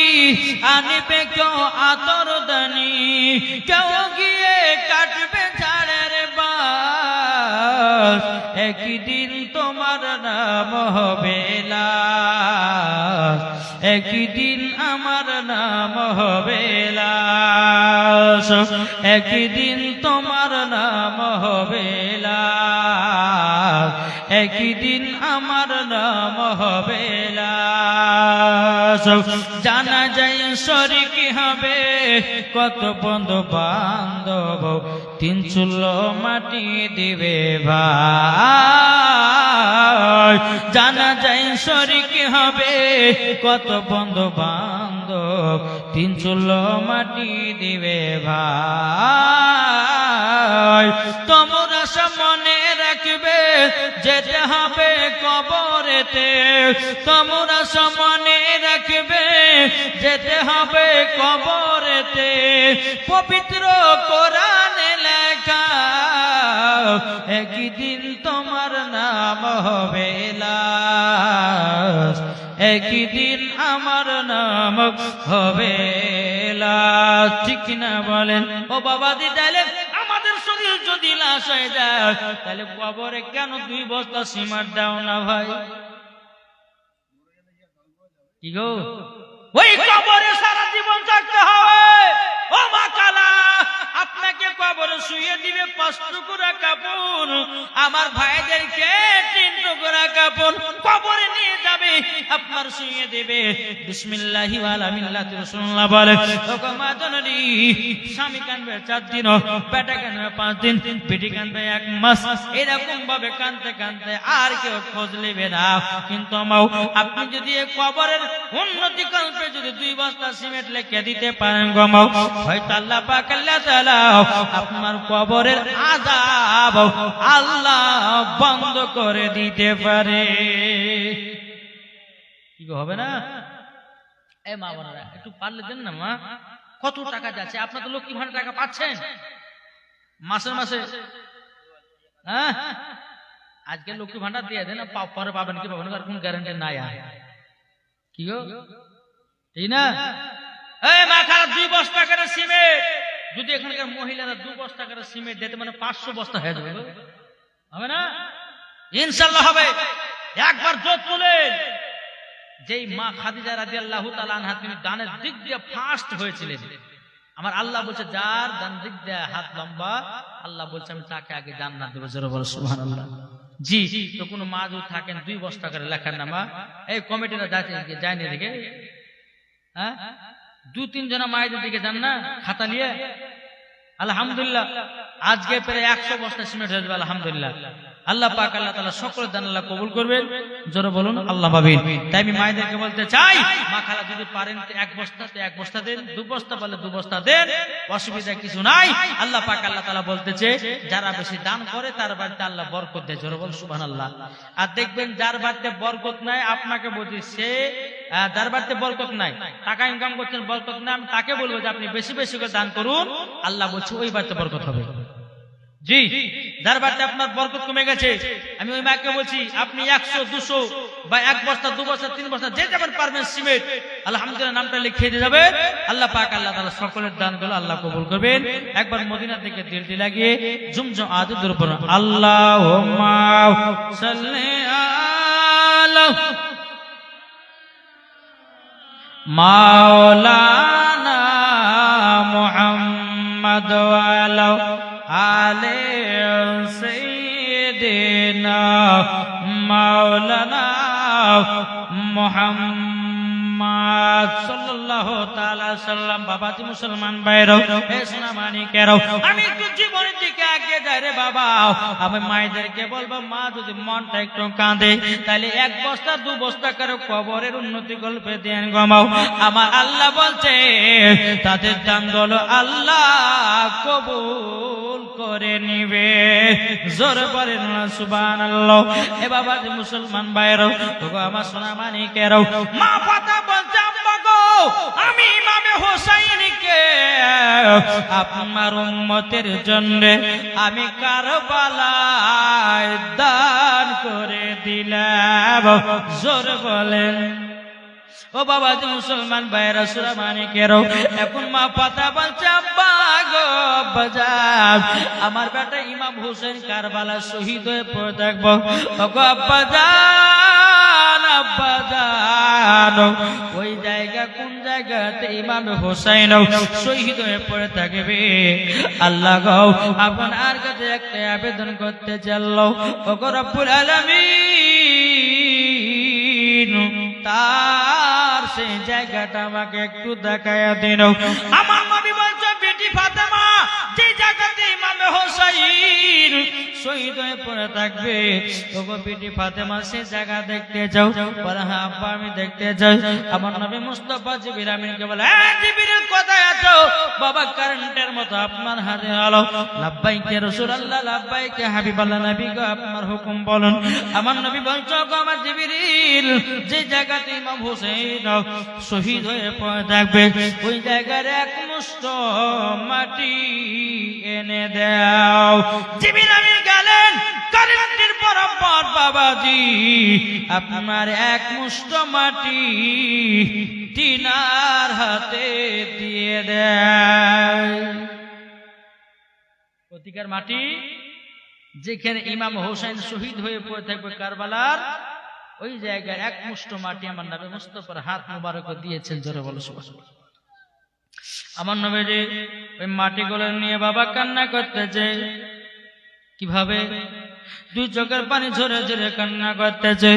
Speaker 1: আনিবে কেউ আতর দানি, কেউ গিয়ে কাটবে ঝাড়ের বাস, একদিন তোমার নাম হবে লাশ, একদিন আমার নাম হবে লাশ, একদিন তোমার নাম হবে লাশ, একদিন আমার নাম হবে লাশ। জানা যায় শরীক হবে কত বন্ধু বান্ধব, 3 চুলো মাটি দিবে ভাই। জানা যায় শরীক হবে কত বন্ধু বান্ধব, 3 চুলো মাটি দিবে ভাই। তোমরা মনে রাখবে যেতে হবে কবরেতে, তোমরা মনে রাখবে যেতে হবে কবরেতে। পবিত্র কোরআনে লেখা একদিন তোমার নাম হবে লাশ, একদিন আমার নাম হবে লাশ, ঠিক না বলেন? ও বাবা দি, তাহলে আমাদের শরীর যদি লাশ হয়ে যায়, তাহলে কবরে কেন 2 বস্তা সিমেন্ট দাও না ভাই? কি গো, ওই কবরে সারা জীবন থাকতে হবে। ও মা কালা, আপনাকে কবরে শুয়ে দিবে 5 টুকরা কাপড়, আমার ভাইদেরকে 3 টুকরা কাপড় কবরে নিয়ে যাবে, আপনার শুয়ে দেবে। বিসমিল্লাহি ওয়ালা মিল্লাতি রাসূলুল্লাহ বলে, ওগো মা জননী, স্বামী কাঁদবে 4 দিন, বেটা কাঁদবে 5 দিন, বেটি কাঁদবে 1 মাস, এরকম ভাবে কাঁদতে কাঁদতে আর কেউ খোঁজ নেবে না। কিন্তু মাও, আপনি যদি কবরের উন্নতি কল্পে যদি 2 বস্তা সিমেন্ট লিখে দিতে পারেন গো মাও, হয়তো আল্লাহ পাক আল্লাহ তাআলা আপনার কবরের আযাব আল্লাহ বন্ধ করে দিতে পারে। কি হবে না? এ মা বোনেরা, একটু পারলে দেন না মা। কত টাকা যাচ্ছে? আপনার তো লক্ষ্মী ভান্ডার টাকা পাচ্ছেন মাসে মাসে, হ্যাঁ? আজকে লক্ষ্মী ভান্ডার দিয়ে দেন, পরে পাবেন কি পাবেন তার কোনো গ্যারান্টি নাই। কি গো, ঠিক না? এই মা খালা 2 বস্তা করে সিমেন্ট, যদি এখানকার মহিলারা 2 বস্তা করে সিমেন্ট দিতে, মানে 500 বস্তা হয়ে যাবে। হবে না? ইনশাআল্লাহ হবে। একবার জোর তুলেন। যেই মা খাদিজা রাদিয়াল্লাহু তাআলা আনহা তিনি দানের দিক দিয়ে ফার্স্ট হয়েছিলেন, আমার আল্লাহ বলছে যার দান দিক দিয়ে হাত লম্বা, আল্লাহ বলছে আমি তাকে আগে জান্নাত দেব। জোরে বলো সুবহানাল্লাহ। জি, তো কোন মা যদি থাকেন 2 বস্তা করে লেখার নামা, এই কমিটিরা যায়নি দেখে, হ্যাঁ 2-3 জন মায়েদের দিকে যান না খাতা নিয়ে, আলহামদুলিল্লাহ আজকে প্রায় 100 বস্তা সিমেন্ট হয়ে যাবে। আলহামদুলিল্লাহ, আল্লাহ পাক আল্লাহ তাআলা সকলের দান আল্লাহ কবুল করবেন। জোরে বলুন আল্লাহ আমিন। তাই আমি মায়েদেরকে বলতে চাই, মা খালা যদি পারেন 1 বস্তাতে 1 বস্তা দেন, 2 বস্তা বলে 2 বস্তা দেন, অসুবিধা কিছু নাই। আল্লাহ পাক আল্লাহ তাআলা বলতেছে যারা বেশি দান করে তার বাড়িতে আল্লাহ বরকত দেয়। জোরে বলুন সুবহানাল্লাহ। আর দেখবেন যার বাড়িতে বরকত নাই, আপনাকে বলছি সে যার বাড়িতে বরকত নাই, টাকা ইনকাম করছেন বরকত নাই, আমি তাকে বলবো যে আপনি বেশি বেশি করে দান করুন, আল্লাহ বলছে ওই বাড়িতে বরকত হবে। জি, যার বাড়িতে আপনার বরকত কমে গেছে, আমি ওই মাকে বলছি আপনি 100, 200 বা 1 বস্তা, 2 বস্তা, 3 বস্তা যে যেমন পারবেন সিমেন্ট আলহামদুলিল্লাহ নামটা লিখে দিয়ে যাবে। আল্লাহ পাক আল্লাহ তাআলা সকলের দানগুলো আল্লাহ কবুল করবেন। একবার মদিনা থেকে দিলটি লাগিয়ে জুমজুম আদিদের উপর আল্লাহুম্মা সাল্লি আলা মাওলানা মুহাম্মদ ওয়া আলা আলে সাইয়্যিদিনা মাওলানা মুহাম্মদ সাল্লাল্লাহু তাআলা সাল্লাম। বাবাজি মুসলমান ভাইরাও, এ সোনা মানিকেরাও, আমি একটু জীবনের দিকে এগিয়ে যাই রে বাবা। আমি মায়েদেরকে বলবো, মা যদি মনটা একটু কাঁদে তাহলে 1 বস্তা 2 বস্তা করে কবরের উন্নতি গল্পে দেন গমাও। আমার আল্লাহ বলছে তাদের দানগুলো আল্লাহ কবুল করে নিবে। জোরে বলেন না সুবহানাল্লাহ। এ বাবাজি মুসলমান ভাইরাও, তোগো আমার সোনা মানিকেরাও, মা পাতা বলছে আম্মা গো, আমি ইমামে হোসেনকে আপনার উম্মতের জন্য আমি কারবালায় দান করে দিলাম। জোরে বলেন ও বাবা যে মুসলমান ভাইরা সুরা মানিকেরাও, এখন মা পাতা বলছে আব্বা গো আব্বাজান, আমার বেটা ইমাম হোসেন কারবালা শহীদ হয়ে পড়ে থাকবো। ও গো আব্বাজান, আব্বাজান, ওই জায়গা কোন জায়গাতে ইমাম হোসেন শহীদ হয়ে পড়ে থাকবে? আল্লাহ গো আপনার কাছে একটা আবেদন করতে চাইল, ও গো রব্বুল আলামিন, তার সেই জায়গাটা আমাকে একটু দেখায়া দিন। আমার নবী বলছে বেটি ফাতেমা যে জায়গাতে ইমাম হোসেন শহীদ হয়ে পড়ে থাকবে, ওগো বেটি ফাতেমা সেই জায়গা দেখতে যাও। বলে হ্যাঁ আব্বা আমি দেখতে যাই। আমার নবী মুস্তাফা জিবরিল আমিনকে বলে, হ্যাঁ জিবরিল কোথায় আছো? বাবা কারেন্টের মতো আপনার হাতে আলো। লাব্বাইকে রাসূলুল্লাহ, লাব্বাইকে হাবিবাল্লাহ, নবী গো আপনার হুকুম বলুন। আমার নবী বলছে গো আমার জিবরিল, যে জায়গাতে ইমাম হোসেন শহীদ হয়ে পড়ে থাকবে ওই জায়গার 1 মুষ্ঠ মাটি এনে দাও। জিবরিল আমিন গেলেন কারেন্টের বরাবর, বাবাজি আপনার 1 মুষ্ঠ মাটি তিনার হাতে দিয়ে দেয়। প্রতিকার মাটি যেখানে ইমাম হোসেন শহীদ হয়ে পড়ে থাকবে কারবালার, ওই জায়গায় 1 মুষ্ঠ মাটি আমার নবী মুস্তাফার হাত মুবারক দিয়েছেন। জোরে বলো সুবহানাল্লাহ। আমার নবী যে ওই মাটিগুলো নিয়ে বাবা কান্না করতেছে। কিভাবে? 2 চোখের পানি ঝরে ঝরে কান্না করতেছে।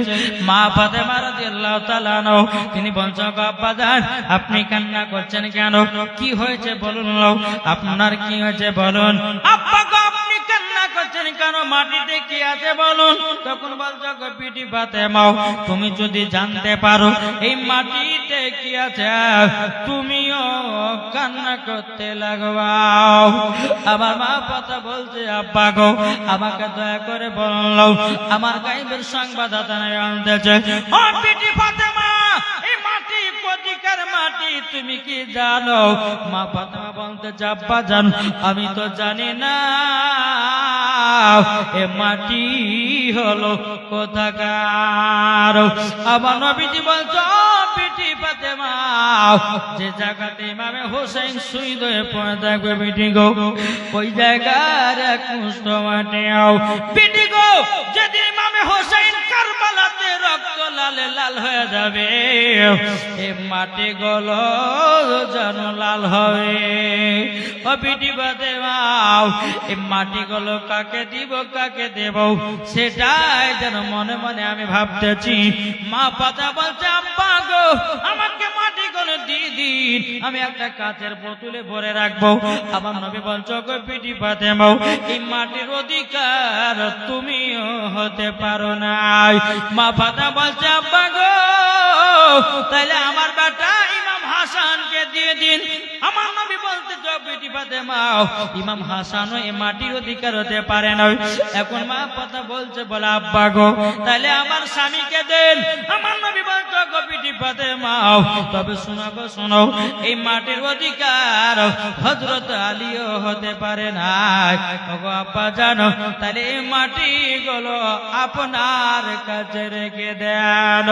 Speaker 1: মা ফাতেমা রাদিয়াল্লাহু তাআলা আনহা তিনি বলছেন আব্বাজান আপনি কান্না করছেন কেন? কি হয়েছে বলুন, আপনার কি হয়েছে বলুন। আব্বা গো আপনি কান্না করছেন কেন? মাটিতে কি আছে বলুন। তখন বলছো গো বিটি ফাতেমা, তুমি যদি জানতে পারো এই মাটিতে কি আছে তুমিও কান্না করতে লাগবাও। আমার মা কথা বলছে আব্বা গো আমাকে দয়া করে বললো, আমার গায়েবের সংবাদ আপনাকে আনতেছে। ও বিটি ফাতেমা, এই মাটি কোথাকার মাটি তুমি কি জানো? মা ফাতেমা বলতে আব্বা জান আমি তো জানি না এ মাটি হলো কোথাকার। আমার নবীজি বলছো বিটি ফাতেমা, যে জায়গাতে ইমামে হোসেন শহীদ হয়ে পড়ে থাকবে বিটি গো, ওই জায়গার 1 মুষ্ঠ মাটি আও। বিটি গো, যেদিন ইমামে হোসেন কারবালাতে রক্ত লালে লাল হয়ে যাবে, এ মাটি গুলো যেন লাল হবে। ও বিটি ফাতেমা, এই মাটি গুলো কাকে দিব কাকে দেব সেটাই যেন মনে মনে আমি ভাবতেছি। মা পাতা বলছে আব্বা গো আমাকে মাটি গুলো দিয়ে দিন, আমি একটা কাচের বোতলে ভরে রাখবো। আমার নবী বলছো গো বিটি ফাতেমা, এই মাটির অধিকার তুমিও হতে পারো না। মা পাতা বলছে আব্বা গো তাহলে আমার বেটা ইমাম হাসানকে দিয়ে দিন। আমার নবী বলতে বিটি ফাতেমা ইমাম হাসানও এই মাটির অধিকার হতে পারে না। এখন মা কথা বলছে, বলে আব্বা গো তাহলে আমার স্বামীকে দেন। আমার নবী বলতো গো বিটি ফাতেমা তবে শোনো গো শোনো, এই মাটির অধিকার হযরত আলীও হতে পারে না। ওগো আব্বা জানো, তাহলে এই মাটিগুলো আপনার কাছে রেখে দেন।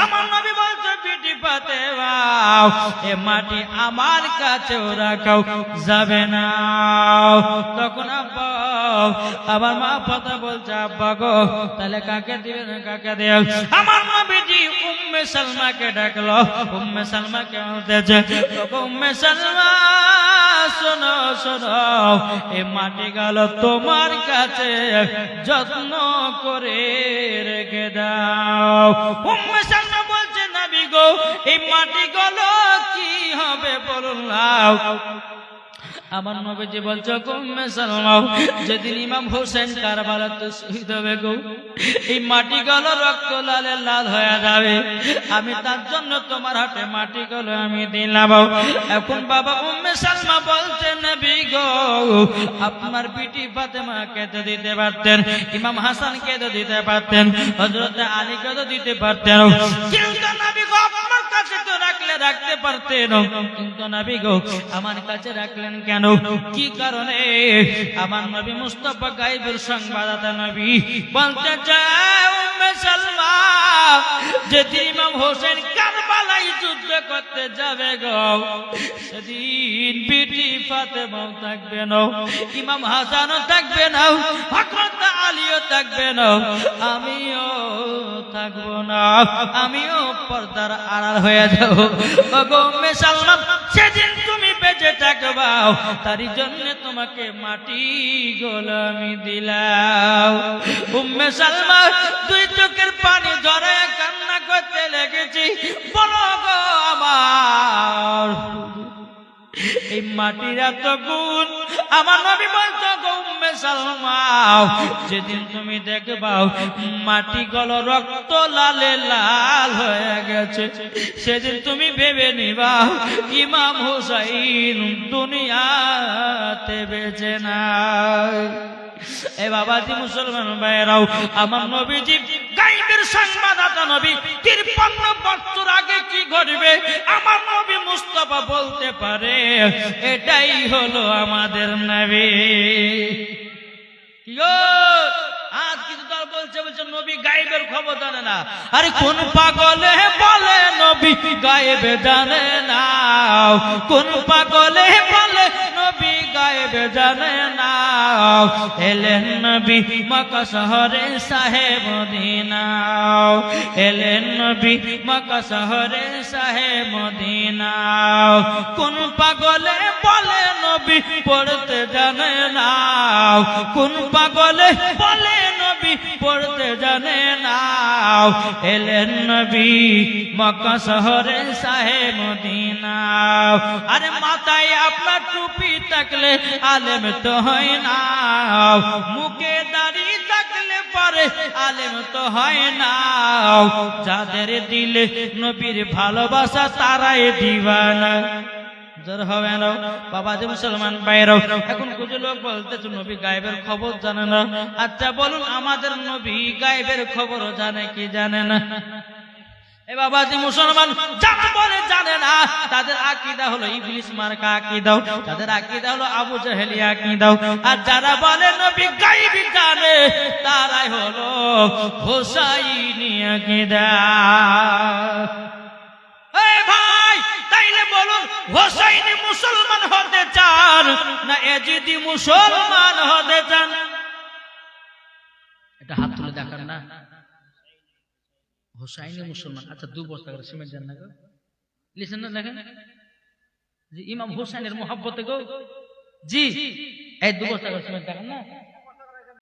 Speaker 1: আমার নবী বলতো বিটি ফাতেমা এ মাটি আমার কাছেও রাখাও যাবে না। তখন আব্বা আমার মা কথা বলছে, আব্বা গো তাহলে কাকে দিবেন, কাকে দেব? আমার নবীজি উম্মে সালমাকে ডাকলো। উম্মে সালমাকে বলতেছে, উম্মে সালমা শোনো শোনো, এই মাটি গেল তোমার কাছে, যত্ন করে রেখে দাও। উম্মে সালমা বলছে, নবী গো এই মাটি গুলো কি হবে বলুন নাও। আমার নবীজি বলছে, উম্মে সালমা যেদিন ইমাম হোসেন কারবালাতে শহীদ হবে গো, এই মাটিগুলো রক্ত লালে লাল হয়ে যাবে, আমি তার জন্য তোমার হাতে মাটিগুলো আমি দিলাম। এখন বাবা উম্মে সালমা বলছে, নবী গো আপনার বিটি ফাতেমাকে তো দিতে পারতেন, ইমাম হাসানকে তো দিতে পারতেন, হযরত আলীকে তো দিতে পারতেন, কিন্তু নবী গো আপনার কাছে তো রাখতে পারতেন, কিন্তু নবী গো আমার কাছে রাখলেন কেন? কি কারণে? আমার নবী মুস্তাফা গায়েবের সংবাদদাতা নবী বলতে চায়, উম্মে সালমা যেদিন ইমাম হোসেন কারবালায় যুদ্ধ করতে যাবে গো, সেদিন বিটি ফাতেমাও থাকবে না, ইমাম হাসানও থাকবে না, হযরত আলীও থাকবে না, আমিও থাকবো না, আমিও পর্দার আড়াল হয়ে যাব। ওগো উম্মে সালমা সেদিন তুমি বেঁচে থাকবা, তারই জন্য তোমাকে মাটি গুলো আমি দিলাম। উম্মে সালমা দুই চোখের পানি ঝরায় কান্না করতে লেগেছি, বলো গো আমার এই মাটির এত গুণ। আমার নবী বলতো, গো উম্মে সালমা যেদিন তুমি দেখবা মাটি গুলো রক্ত লালে লাল হয়ে গেছে, সেদিন তুমি ভেবে নিবা ইমাম হুসাইন দুনিয়াতে বেঁচে নাই। এ বাবাজি মুসলমান ভাইরাও, আমার নবীজি গায়েবের সংবাদদাতা নবী, 53 বছর আগে কি ঘটবে আমার নবী মুস্তাফা বলতে পারে। এটাই হলো আমাদের নবী। কি গো আজ কিছু দল বলছে নবী গায়েবের খবর জানে না। আরে কোন পাগলে বলে নবী গায়েবে জানে না? কোন পাগলে বলে নবী গায়েবে জানে না? এলেন নবী মক্কা শহরে শাহে মদিনা, এলেন নবী মক্কা শহরে শাহে মদিনা। কোন পাগলে বলে নবী পড়তে জানে না? কোন পাগলে বলে নবী পড়তে জানে না? এলেন নবী মক্কা শহরে শাহে মদিনা। আরে মাথায় আপনার টুপি থাকলে আলেম তো হয় না, মুখে দাড়ি থাকলে পরে আলেম তো হয় না। যাদের দিলে নবীর ভালোবাসা তারাই দিওয়ানা। হবে না বাবাজি মুসলমান ভাইরাও, এখন কিছু লোক বলতেছে নবী গায়েবের খবর জানে না। আচ্ছা বলুন, আমাদের নবী গায়েবের খবর জানে কি জানে না? এ বাবাজি মুসলমান যারা বলে জানে না, তাদের আকীদা হলো ইবলিস মার্কা আকীদা, তাদের আকীদা হলো আবু জাহেলি আকীদা। আর যারা বলে নবী গায়েবী জানে, তারাই হলো হোসাইনি আকীদা। এই ভাই তাইলে বলুন, হোসাইনি মুসলমান হতে চান না এজিদি মুসলমান হতে চান? এটা হাত তুলে দেখান না। হোসাইনি মুসলমান, আচ্ছা 2 বস্তা করে সিমেন্ট দেন না গো, লিখেন না, দেখেন যে ইমাম হোসেনের মোহাব্বতে গো, জি এই 2 বস্তা করে সিমেন্ট দেখান না।